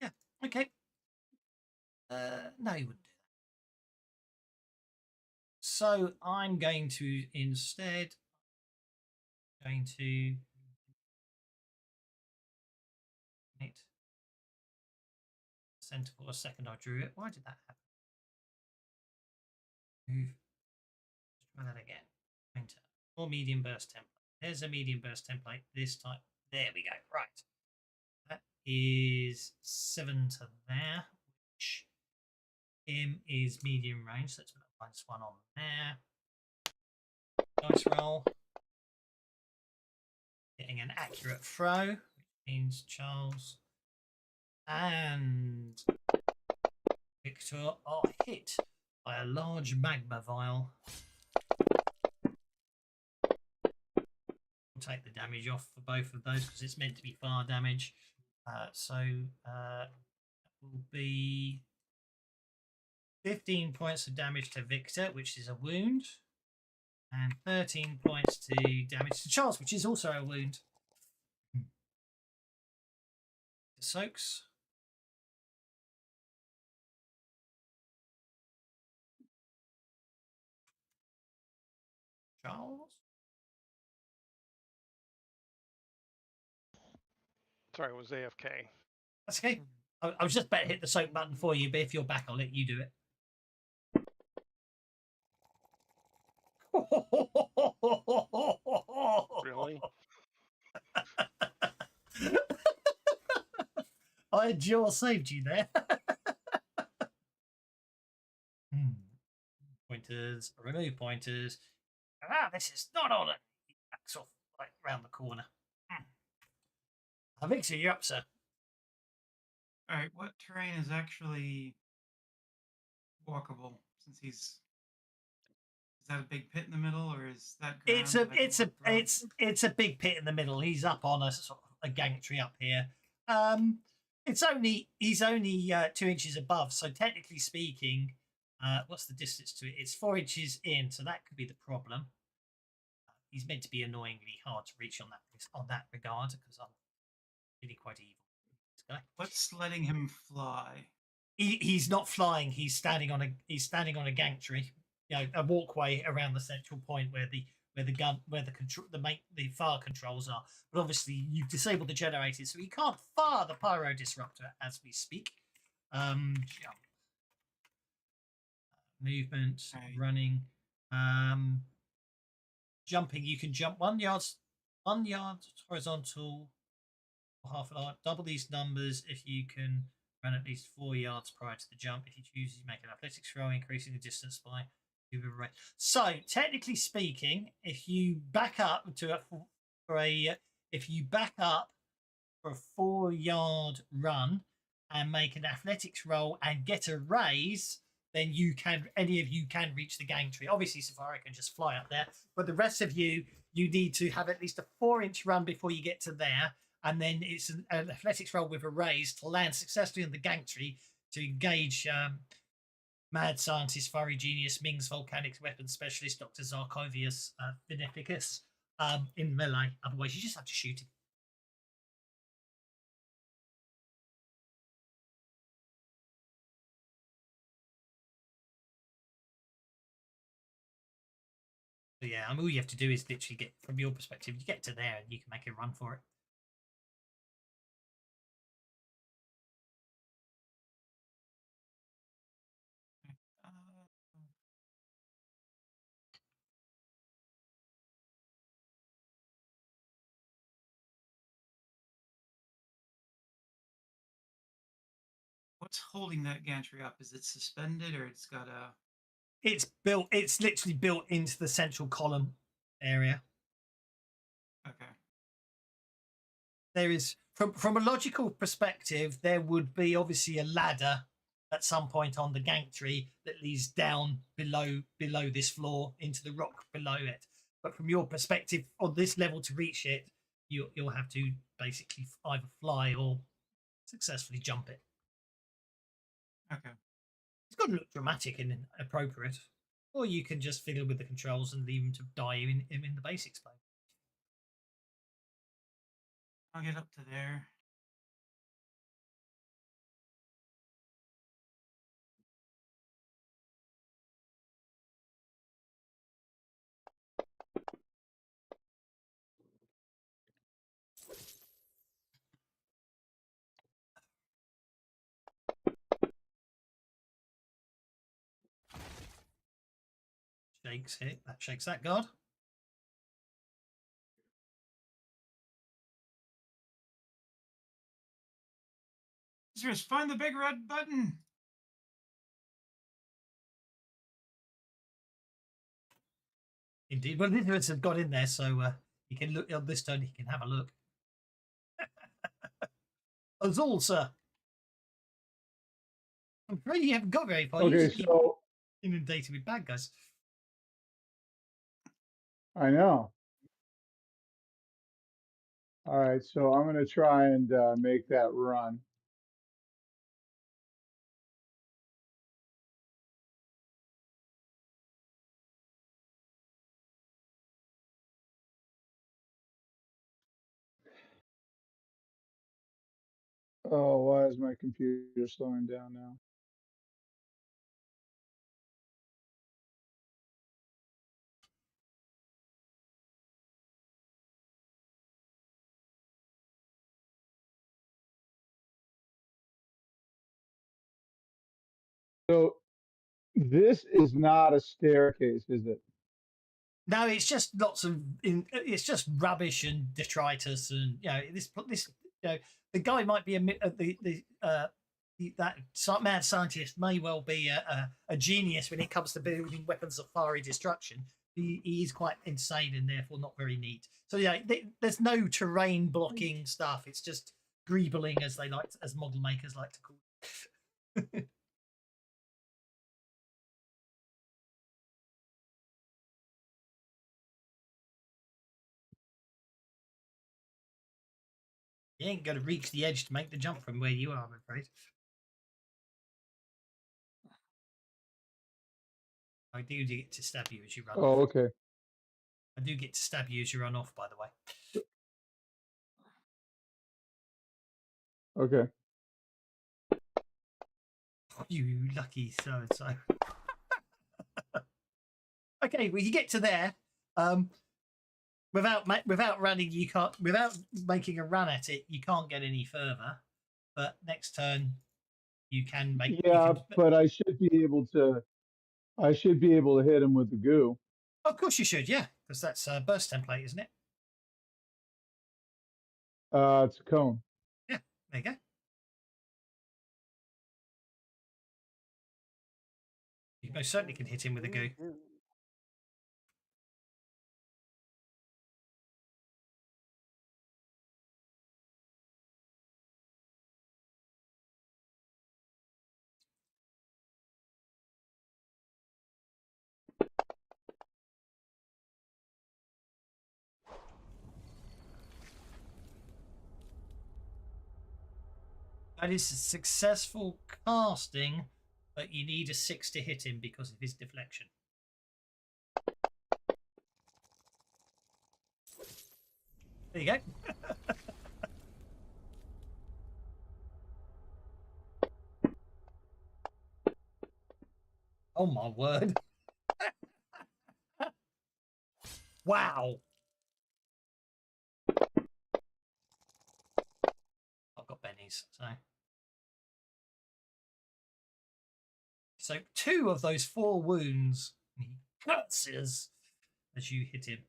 Yeah. Okay. No, you wouldn't do that. So I'm going to instead center for a second. I drew it. Why did that happen? Move. Let's try that again. Enter. Or medium burst template. There's a medium burst template. This type. There we go. Right. That is 7 to there, which is medium range. So let's put a -1 on there. Dice roll. Getting an accurate throw, which means Charles and Victor are hit by a large magma vial. We'll take the damage off for both of those because it's meant to be fire damage. That will be 15 points of damage to Victor, which is a wound, and 13 points to damage to Charles, which is also a wound. Soaks. Charles? Sorry, it was AFK. That's okay. I was just about to hit the soak button for you, but if you're back, I'll let you do it. Really? I jaw saved you there. Pointers, remove pointers. This is not on it. Backs off right round the corner. Victor, you're up, sir. All right, what terrain is actually walkable since he's Is that a big pit in the middle, or is that ground? It's a that I can it's a walk through? it's a big pit in the middle. He's up on a sort of a gangtree up here. He's only 2 inches above, so technically speaking, what's the distance to it? It's 4 inches in, so that could be the problem. He's meant to be annoyingly hard to reach on that regard because I'm really quite evil. This guy. What's letting him fly? He's not flying. He's standing on a gangtree, a walkway around the central point where the fire controls are. But obviously, you've disabled the generators, so he can't fire the pyro disruptor as we speak. Jump, movement, Okay. running, jumping. You can jump 1 yard horizontal, or half an hour. Double these numbers if you can run at least 4 yards prior to the jump. If you choose, you make an athletics throw, increasing the distance by 2 rate. So, technically speaking, if you back up for a 4-yard run and make an athletics roll and get a raise, then any of you can reach the gangtree. Obviously, Safari can just fly up there, but the rest of you need to have at least a 4-inch run before you get to there. And then it's an athletics roll with a raise to land successfully on the gangtree to engage mad scientist, fiery genius, Ming's volcanic weapons specialist, Dr. Zarkovius Beneficus in melee. Otherwise, you just have to shoot him. So yeah, all you have to do is literally get, from your perspective, you get to there and you can make a run for it. What's holding that gantry up? Is it suspended, or it's got a? It's literally built into the central column area. Okay. There is, from a logical perspective, there would be obviously a ladder at some point on the gangtree that leads down below this floor into the rock below it. But from your perspective, on this level to reach it, you'll have to basically either fly or successfully jump it. Okay. It's got to look dramatic and appropriate, or you can just fiddle with the controls and leave them to die in the basics plane. I'll get up to there. Shakes it. That shakes that guard. Just find the big red button. Indeed. Well, neither of us have got in there, so you can look on this turn. You can have a look. Azul, sir. I'm afraid you haven't got very far. You Okay, just keep so inundated with bad guys. I know. All right, so I'm going to try and make that run. Oh, why is my computer slowing down now? So this is not a staircase, is it? No, it's just lots of. It's just rubbish and detritus, and this. The guy might be that mad scientist may well be a genius when it comes to building weapons of fiery destruction. He is quite insane and therefore not very neat. So there's no terrain blocking stuff. It's just greebling, as model makers like to call it. You ain't going to reach the edge to make the jump from where you are, I'm afraid. I do get to stab you as you run Oh, off. okay. I do get to stab you as you run off, by the way. Okay. You lucky so-and-so. Okay, well, you get to there. Without running, you can't. Without making a run at it, you can't get any further. But next turn, you can make. Yeah, You can, but I should be able to. I should be able to hit him with the goo. of course, you should. Yeah, because that's a burst template, isn't it? It's a cone. Yeah. There you go. You most certainly can hit him with a goo. That is a successful casting, but you need a 6 to hit him because of his deflection. There you go. Oh my word. Wow. I've got bennies, so 2 of those 4 wounds he curses as you hit him.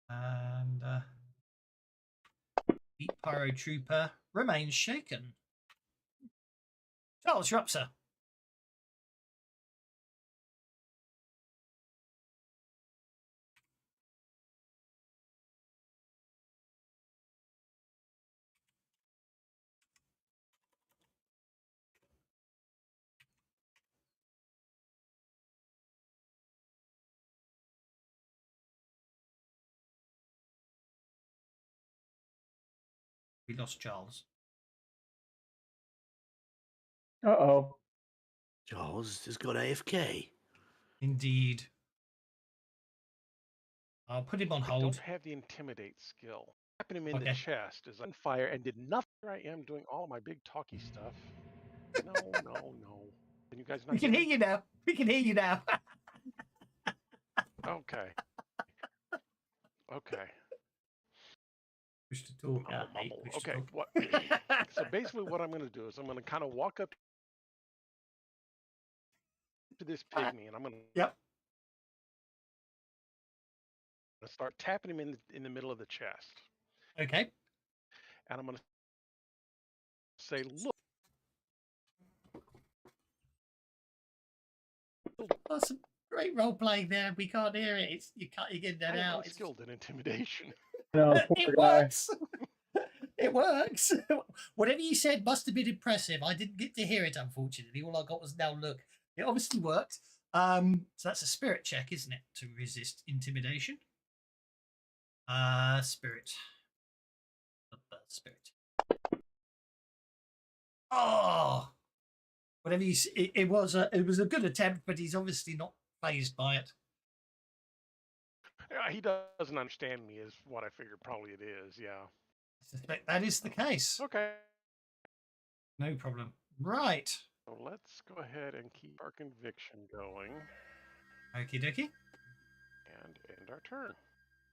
And Beat Pyro Trooper remains shaken. Charles, you're up, sir. We lost Charles. Uh-oh. Charles has got AFK. Indeed. I'll put him on I hold. don't have the intimidate skill. Tapping him in the chest is on fire and did nothing. Here I am doing all my big talky stuff. No. Can you guys not We can hear you now. We can hear you now. Okay. Push to talk. Okay. What? So basically, what I'm going to do is I'm going to kind of walk up to this pygmy, and I'm going to Yep. start tapping him in the middle of the chest. Okay. And I'm going to say, "Look." That's some great role playing there. We can't hear it. You get that out. I'm skilled in intimidation. No, It poor guy. works. It works. Whatever you said must have been impressive. I didn't get to hear it, unfortunately. All I got was now look. It obviously worked. So that's a spirit check, isn't it, to resist intimidation? Spirit. Spirit. Oh, whatever you. It was a good attempt, but he's obviously not fazed by it. He doesn't understand me, is what I figured. Probably it is. Yeah. I suspect that is the case. Okay. No problem. Right. So let's go ahead and keep our conviction going. Okie dokie. And end our turn.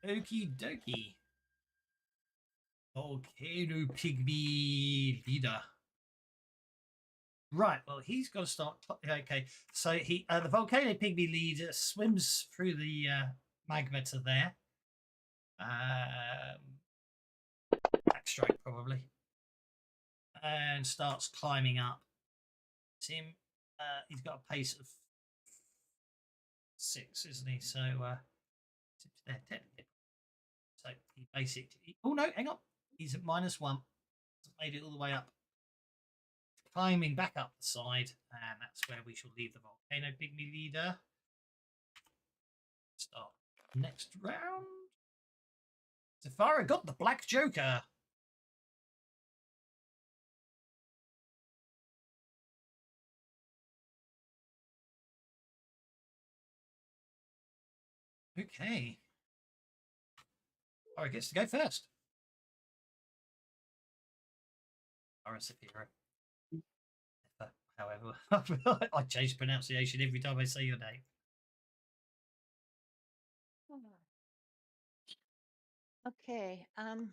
Okie dokie. Volcano Pygmy leader. Right, well, he's got to start. Okay, so the Volcano Pygmy leader swims through the magma to there. Backstrike, probably. And starts climbing up. See him? He's got a pace of 6, isn't he? So, there, technically. So, he basically. Oh, no, hang on. He's at -1. Hasn't made it all the way up. Climbing back up the side, and that's where we shall leave the Volcano Pygmy leader. Start next round. Zafara got the Black Joker. Okay. Zafara gets to go first. Zafara Zafira. However, I change pronunciation every time I say your name. Okay. I'm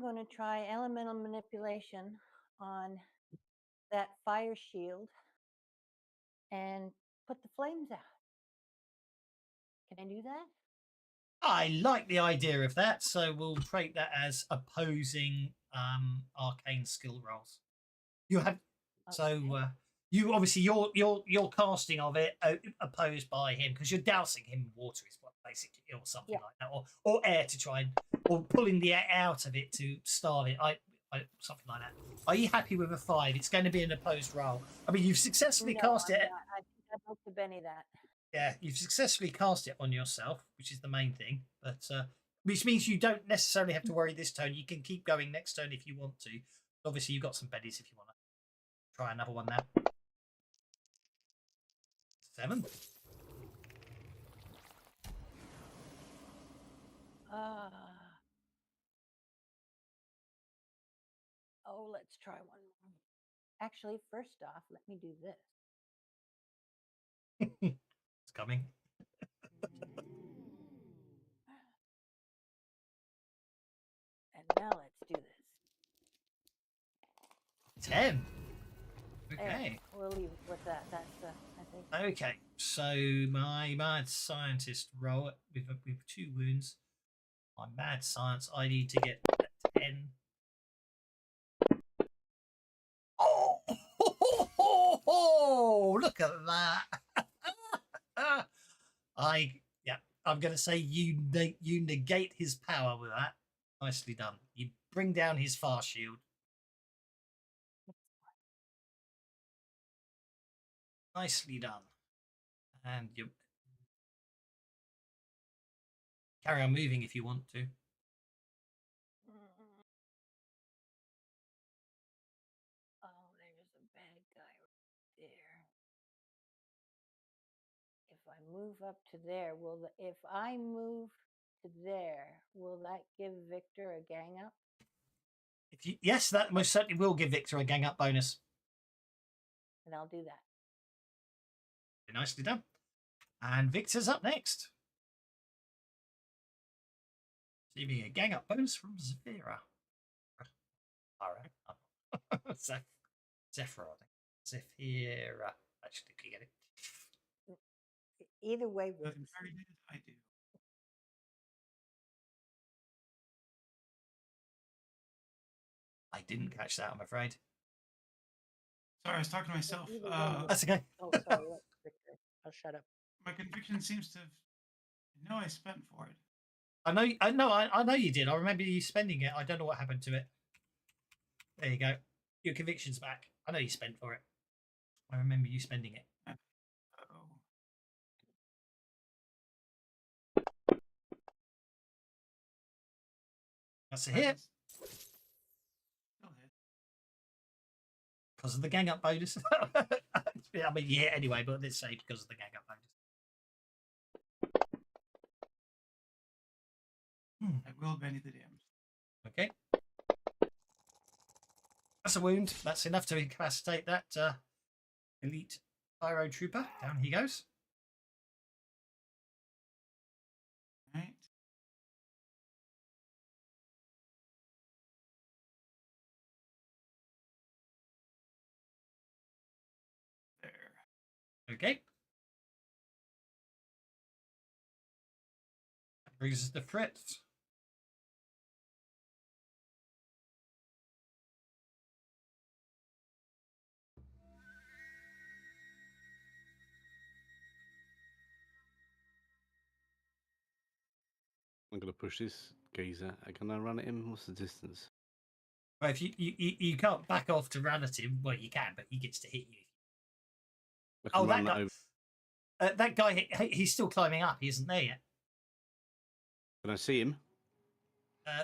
going to try elemental manipulation on that fire shield and put the flames out. Can I do that? I like the idea of that, so we'll treat that as opposing arcane skill rolls. You have you obviously your casting of it opposed by him because you're dousing him in water is what basically or something like that, or air to try and or pulling the air out of it to starve it. I something like that. Are you happy with a 5? It's going to be an opposed roll. I mean, you've successfully cast it. I think I'd like to Benny that. Yeah, you've successfully cast it on yourself, which is the main thing. But which means you don't necessarily have to worry this turn. You can keep going next turn if you want to. Obviously, you've got some bennies if you want to try another one now. 7. Oh, let's try one more. Actually, first off, let me do this. It's coming. And now let's do this. 10. Okay. We'll leave it with that. That's I think. Okay, so my mad scientist roll with 2 wounds. My mad science, I need to get a 10. Oh, look at that! I'm going to say you negate his power with that. Nicely done. You bring down his far shield. Nicely done. And you carry on moving if you want to. Oh, there's a bad guy right there. If I move up to there, if I move to there, will that give Victor a gang up? Yes, that most certainly will give Victor a gang up bonus. And I'll do that. Very nicely done. And Victor's up next. Receiving a gang up bonus from Zafira. Alright. Zephyr, I think. Zafira. Actually, can you get it? Either way, I do. I didn't catch that, I'm afraid. Sorry, I was talking to myself. That's okay. Oh, sorry, Victor. I'll shut up. My conviction seems to have. No, I spent for it. I know you did. I remember you spending it. I don't know what happened to it. There you go. Your conviction's back. I know you spent for it. I remember you spending it. That's a hit. Because of the gang up bonus. I mean, yeah, anyway, but let's say because of the gang up bonus. I will Benny the damage. Okay. That's a wound. That's enough to incapacitate that elite pyro trooper. Down he goes. Right. There. Okay. That brings us to Fritz. I'm going to push this geezer. Can I run at him? What's the distance? Well, if you can't back off to run at him, well, you can, but he gets to hit you. Oh, that guy. That guy, he's still climbing up. He isn't there yet. Can I see him?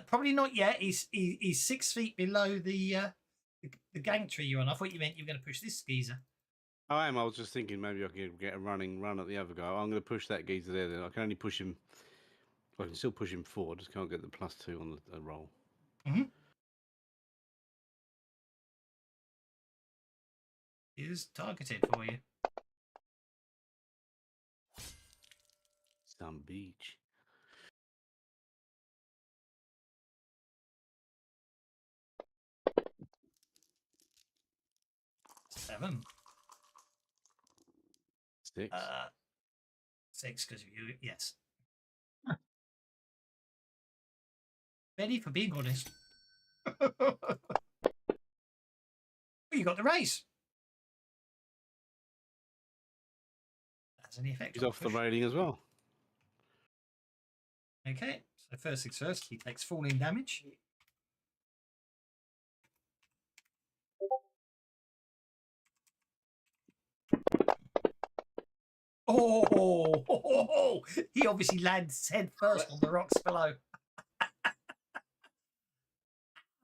Probably not yet. He's 6 feet below the gang tree you're on. I thought you meant you were going to push this geezer. I am. I was just thinking maybe I could get a running run at the other guy. I'm going to push that geezer there. Then I can only push him. I can still push him forward. Just can't get the +2 on the roll. Mm-hmm. He is targeted for you. Some beach. Seven. 6. 6 because of you. Yes. Benny, for being honest. You got the race. Has any effect? He's off the railing as well. Okay, so first things first, he takes falling damage. Oh, he obviously lands head first on the rocks below.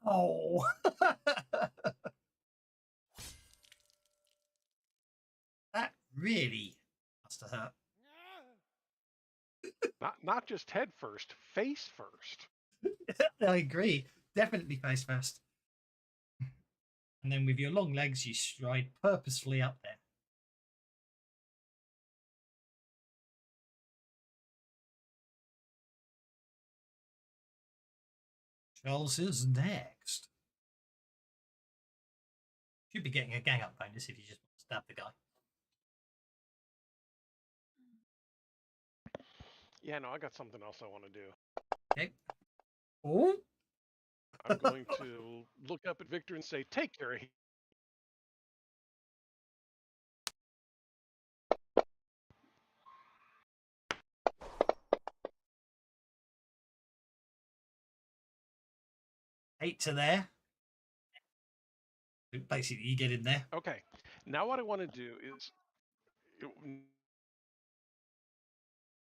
Oh. That really must have hurt. Not just head first, face first. I agree. Definitely face first. And then with your long legs, you stride purposefully up there. Charles is next. Should be getting a gang up bonus if you just stab the guy. Yeah, no, I got something else I want to do. Okay. Oh. I'm going to look up at Victor and say, take care of him. Eight to there. Basically, you get in there. Okay. Now what I want to do is...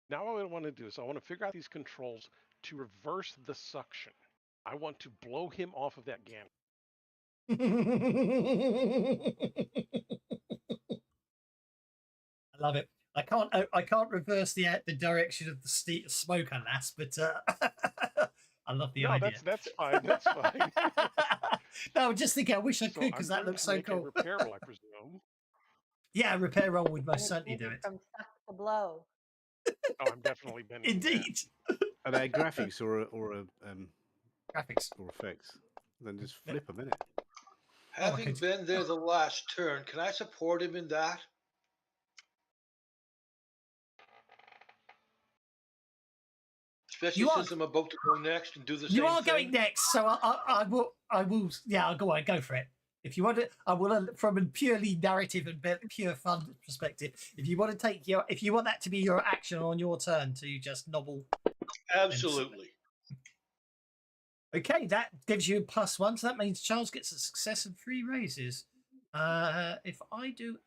Now what I want to do is I want to figure out these controls to reverse the suction. I want to blow him off of that gantry. I love it. I can't reverse the direction of the smoke, alas, but I love the idea. That's fine. That's fine. No, I'm just thinking. I wish I could because I'm that looks going so to make cool. a repair roll, I presume. Yeah, a repair roll would most certainly do Maybe it. From suck to blow. Oh, I'm definitely bending. Indeed. Are they graphics or Graphics or effects? Then just flip them, innit? Having been there the last turn, can I support him in that? Especially since I'm about to go next and do the same thing. You are going next, so I will. Yeah, I'll go for it. If you want to, I will from a purely narrative and pure fun perspective. If you want to if you want that to be your action on your turn to just nobble. Absolutely. Okay, that gives you a +1, so that means Charles gets a success and 3 raises. If I do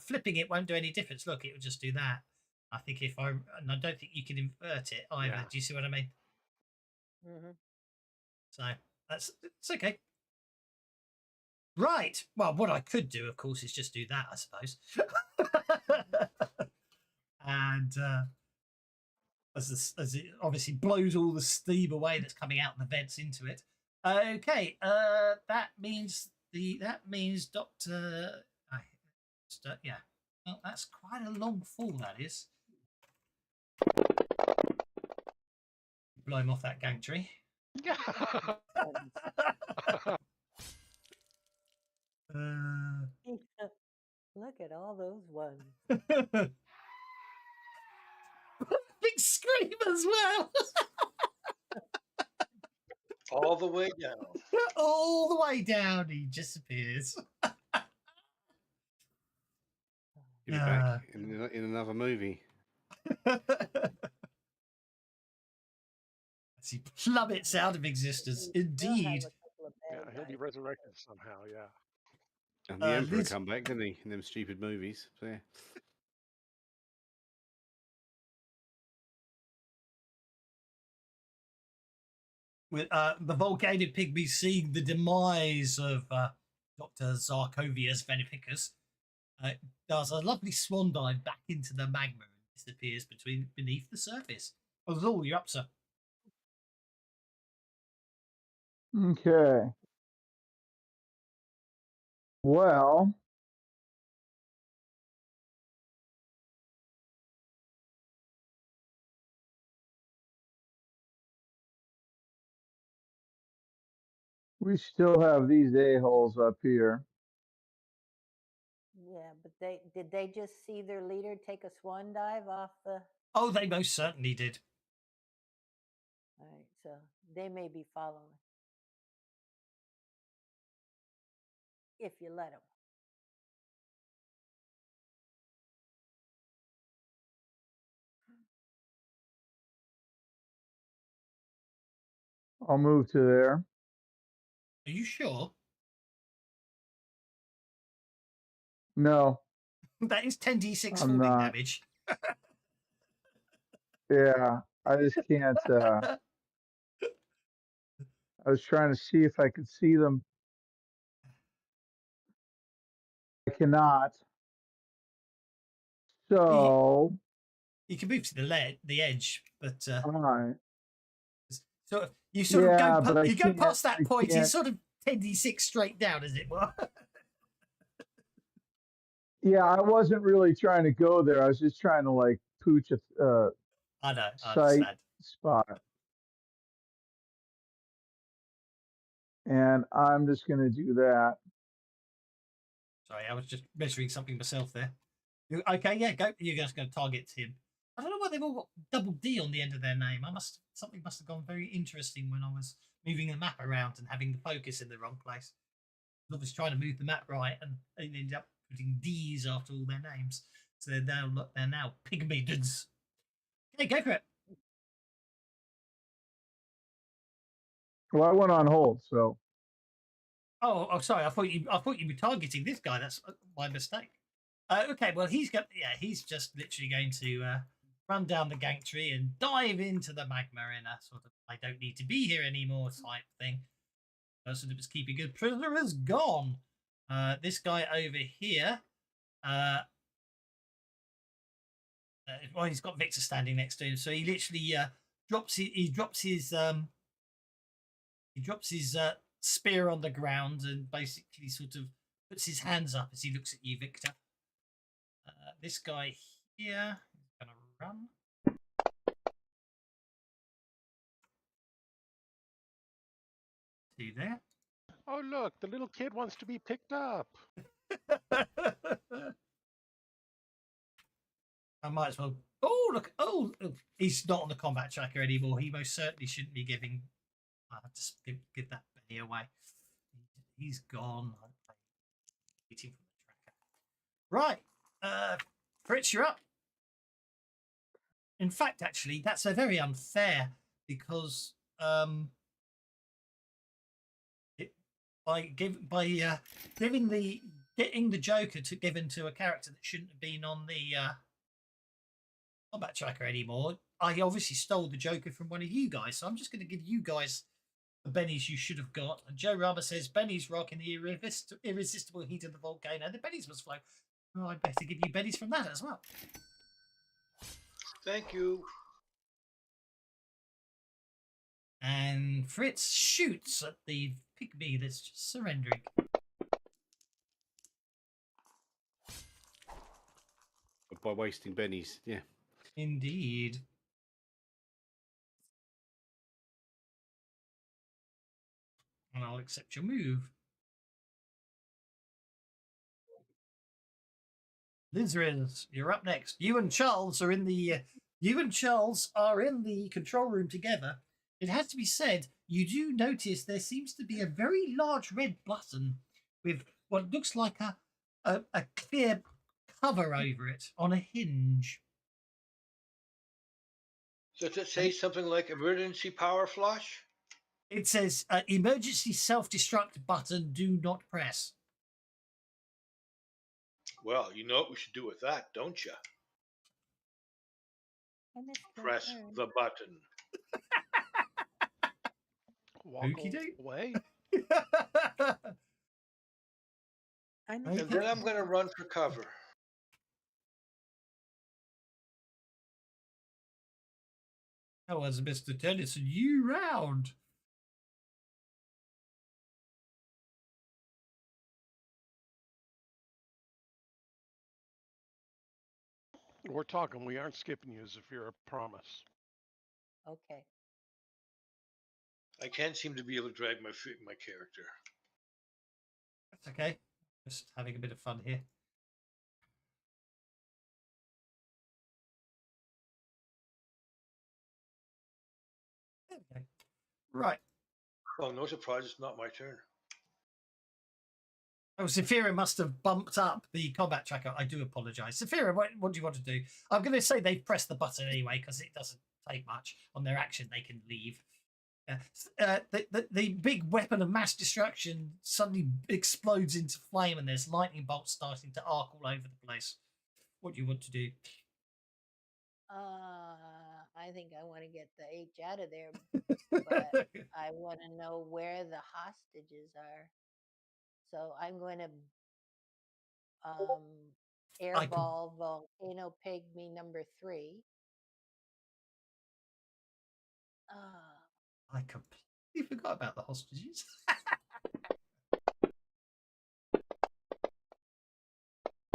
flipping it won't do any difference. Look, it will just do that. I think and I don't think you can invert it either. Yeah. Do you see what I mean? Mm-hmm. So it's okay. Right. Well, what I could do, of course, is just do that, I suppose. And as it obviously blows all the steam away that's coming out of the vents into it. Okay. That means Doctor. Yeah. Well, that's quite a long fall. That is. Blow him off that gang tree. Look at all those ones. Big scream as well. All the way down. All the way down, he disappears. He'll be back in another movie. As he plummets out of existence. Indeed. Yeah, he'll be resurrected somehow. Yeah. And the Emperor come back, didn't he? In them stupid movies. So, yeah. with the Volcanic Pygmies seeing the demise of Dr. Zarkovius Veneficus, does a lovely swan dive back into the magma and disappears beneath the surface. Azul, you're up, sir. Okay. Well, we still have these a-holes up here. Yeah, but did they just see their leader take a swan dive off the? Oh, they most certainly did. All right, so they may be following if you let them. I'll move to there. Are you sure? No, That is 10d6 I'm falling not. damage. Yeah, I just can't. I was trying to see if I could see them. I cannot. So, You can move to the edge, but all right. sort of you Yeah, but I you go can't. past that I point. can't. It's sort of 10d6 straight down, as it were. Yeah, I wasn't really trying to go there. I was just trying to like pooch a I know. I site understand. spot, and I'm just going to do that. Sorry, I was just measuring something myself there. Okay, yeah, go. You're just going to target him. I don't know why they've all got double D on the end of their name. Something must have gone very interesting when I was moving the map around and having the focus in the wrong place. I was trying to move the map right and ended up putting D's after all their names. So they're now pygmids. Okay, go for it. Well, I went on hold, so Oh, sorry. I thought you were targeting this guy. That's my mistake. Okay, well he's just literally going to run down the gantry and dive into the magma in a sort of I don't need to be here anymore type thing. Person that was keeping good prisoner is gone. This guy over here, well, he's got Victor standing next to him, so he literally drops his spear on the ground and basically sort of puts his hands up as he looks at you, Victor. This guy here is going to run. See there? Oh, look, the little kid wants to be picked up. I might as well. Oh, look. Oh, he's not on the combat tracker anymore. He most certainly shouldn't be giving. I'll just give that Benny away. He's gone. Waiting for the tracker. Right. Fritz, you're up. In fact, actually, that's very unfair because getting the Joker given to a character that shouldn't have been on the combat tracker anymore, I obviously stole the Joker from one of you guys, so I'm just going to give you guys the bennies you should have got. And Joe Rama says bennies rocking the irresistible heat of the volcano. The bennies must flow. Well, I'd better give you bennies from that as well. Thank you. And Fritz shoots at the pygmy that's just surrendering. By wasting bennies, yeah. Indeed. And I'll accept your move. Lizriz, you're up next. You and Charles are in the control room together. It has to be said, you do notice there seems to be a very large red button with what looks like a clear cover over it on a hinge. So does it say something like emergency power flush? It says emergency self-destruct button, do not press. Well, you know what we should do with that, don't you? Press the button. Walk Okey-doke. away. I'm Okay. And then I'm going to run for cover. That was Mr. Tennyson. You round. We're talking. We aren't skipping you as if you're a promise. okay. I can't seem to be able to drag my character. That's okay. Just having a bit of fun here. There we go. Right. Well, no surprise, it's not my turn. Oh, Zafira must have bumped up the combat tracker. I do apologise. Zafira, what do you want to do? I'm going to say they've pressed the button anyway because it doesn't take much on their action. They can leave. The big weapon of mass destruction suddenly explodes into flame and there's lightning bolts starting to arc all over the place. What do you want to do? I think I want to get the H out of there, but I want to know where the hostages are. So I'm going to airball volcano pygmy number 3. I completely forgot about the hostages.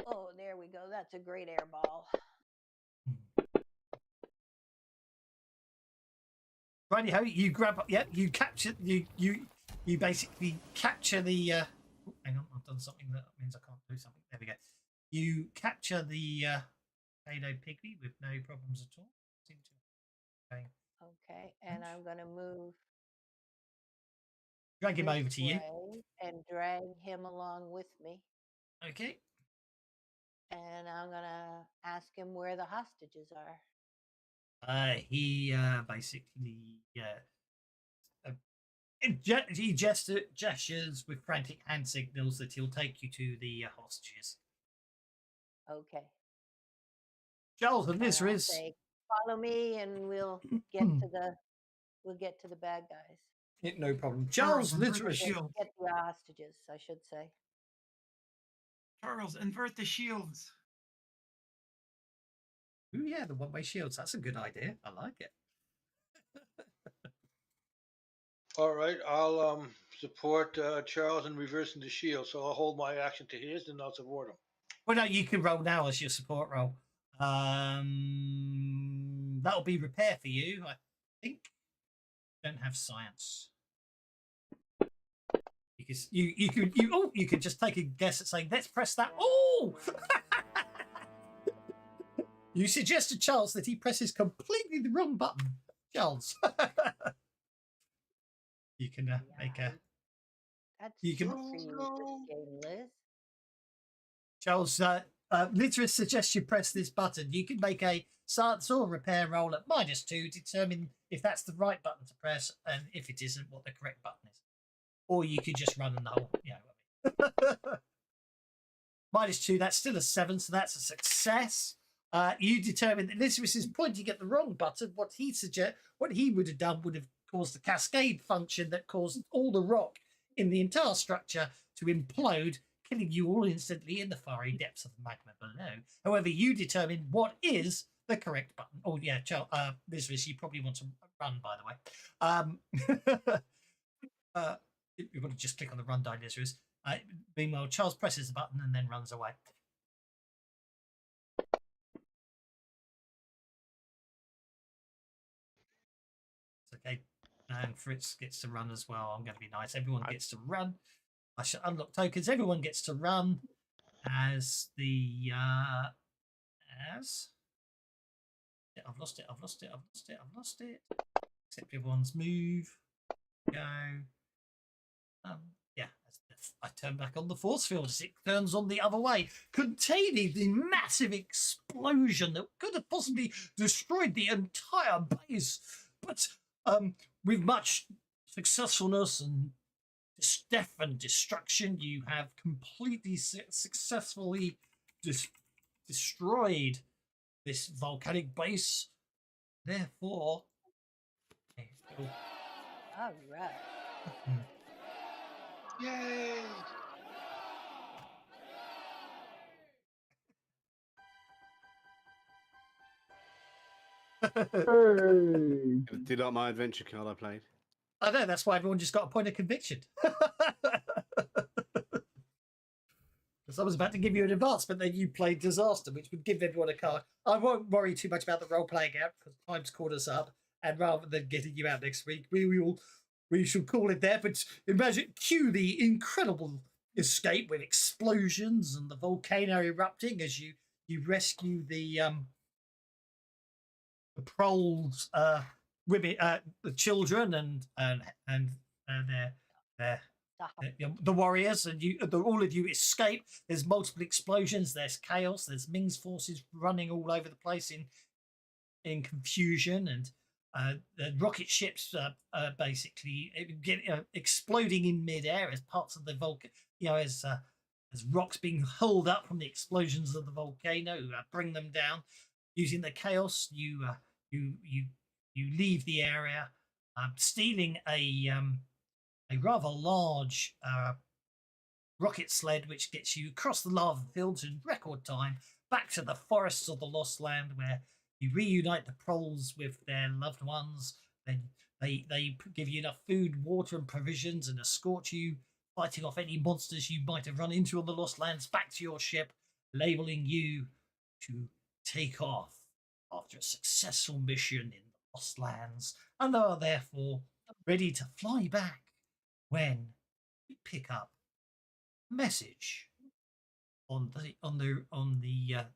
Oh, there we go. That's a great airball. Righty-ho, you grab. Yep, you capture. You basically capture the. Hang on, I've done something that means I can't do something. There we go. You capture the Kado Pygmy with no problems at all. Seem to be going. Okay, and I'm going to move. Drag him over to you. And drag him along with me. Okay. And I'm going to ask him where the hostages are. He basically he gestures with frantic hand signals that he'll take you to the hostages. Okay. Charles and Mizriz. Say, follow me, and we'll get to the bad guys. Yeah, no problem. Charles, literally get the hostages, I should say. Charles, invert the shields. Ooh, yeah, the one-way shields. That's a good idea. I like it. All right, I'll support Charles in reversing the shield. So I'll hold my action to his, and I'll support him. Well, no, you can roll now as your support roll. That'll be repair for you, I think. Don't have science. Because you could just take a guess at saying, let's press that. Oh! You suggested, Charles, that he presses completely the wrong button. Charles. You can make a... That's you can... for you, Liz. Charles, literally suggests you press this button. You can make a science or repair roll at -2 to determine if that's the right button to press and if it isn't, what the correct button is. Or you could just run the whole, -2, that's still a 7, so that's a success. You determine that Elizabeth is pointing at the wrong button. What he would have done would have caused the cascade function that caused all the rock in the entire structure to implode, killing you all instantly in the fiery depths of the magma below. However, you determine what is the correct button. Oh yeah, Elizabeth, you probably want to run, by the way. You want to just click on the run die, Elizabeth. Meanwhile, Charles presses the button and then runs away. Okay, and Fritz gets to run as well. I'm going to be nice. Everyone gets to run. I should unlock tokens. Everyone gets to run as the I've lost it. Accept everyone's move. Go. Yeah. I turn back on the force field as it turns on the other way, containing the massive explosion that could have possibly destroyed the entire base. But with much successfulness and death and destruction, you have completely successfully destroyed this volcanic base. Therefore, all right. Yay! Hey. Do you like my adventure card I played? I know, that's why everyone just got a point of conviction. Because I was about to give you an advancement, then you played Disaster, which would give everyone a card. I won't worry too much about the role-playing out because time's caught us up. And rather than getting you out next week, we shall call it there. But imagine, cue the incredible escape with explosions and the volcano erupting as you rescue the proles, women, the children, and the warriors, and all of you escape. There's multiple explosions. There's chaos. There's Ming's forces running all over the place in confusion, and the rocket ships basically exploding in midair as parts of the volcano, as rocks being hurled up from the explosions of the volcano bring them down. Using the chaos, you leave the area, stealing a rather large rocket sled, which gets you across the lava fields in record time, back to the forests of the Lost Land, where you reunite the proles with their loved ones. Then they give you enough food, water, and provisions, and escort you, fighting off any monsters you might have run into on the Lost Lands, back to your ship, labeling you to take off after a successful mission in the Lost Lands, and are therefore ready to fly back when we pick up a message on the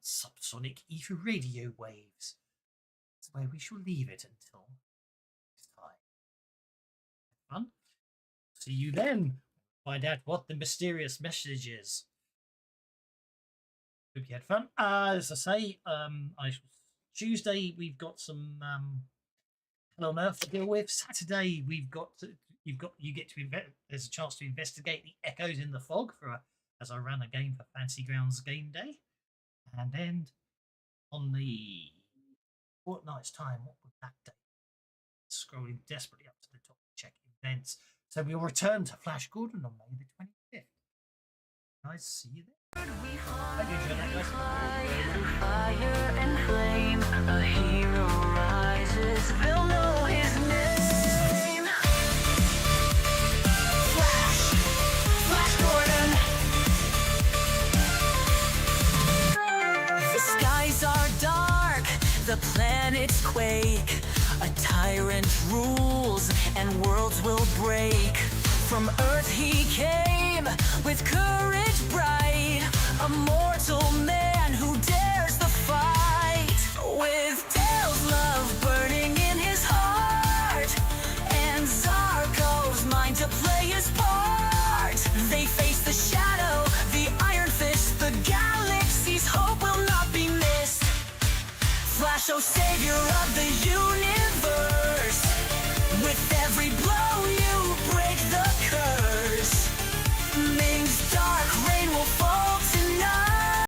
subsonic ether radio waves. That's where we shall leave it until next time. Fun. See you then. Find out what the mysterious message is. Hope you had fun. As I say, Tuesday we've got some Hell on Earth to deal with. Saturday we've got there's a chance to investigate the echoes in the fog as I ran a game for Fancy Grounds Game Day, and then on the fortnight's time, what would that day? Scrolling desperately up to the top to check events. So we'll return to Flash Gordon on May the 25th. Nice to see you there. Fire and flame, a hero rises, they'll know his name. Flash Gordon. The skies are dark, the planets quake. A tyrant rules and worlds will break. From Earth he came with courage bright, a mortal man who dares the fight. With Dale's love burning in his heart, and Zarko's mind to play his part. They face the shadow, the iron fist, the galaxy's hope will not be missed. Flash, oh savior of the universe, with every blow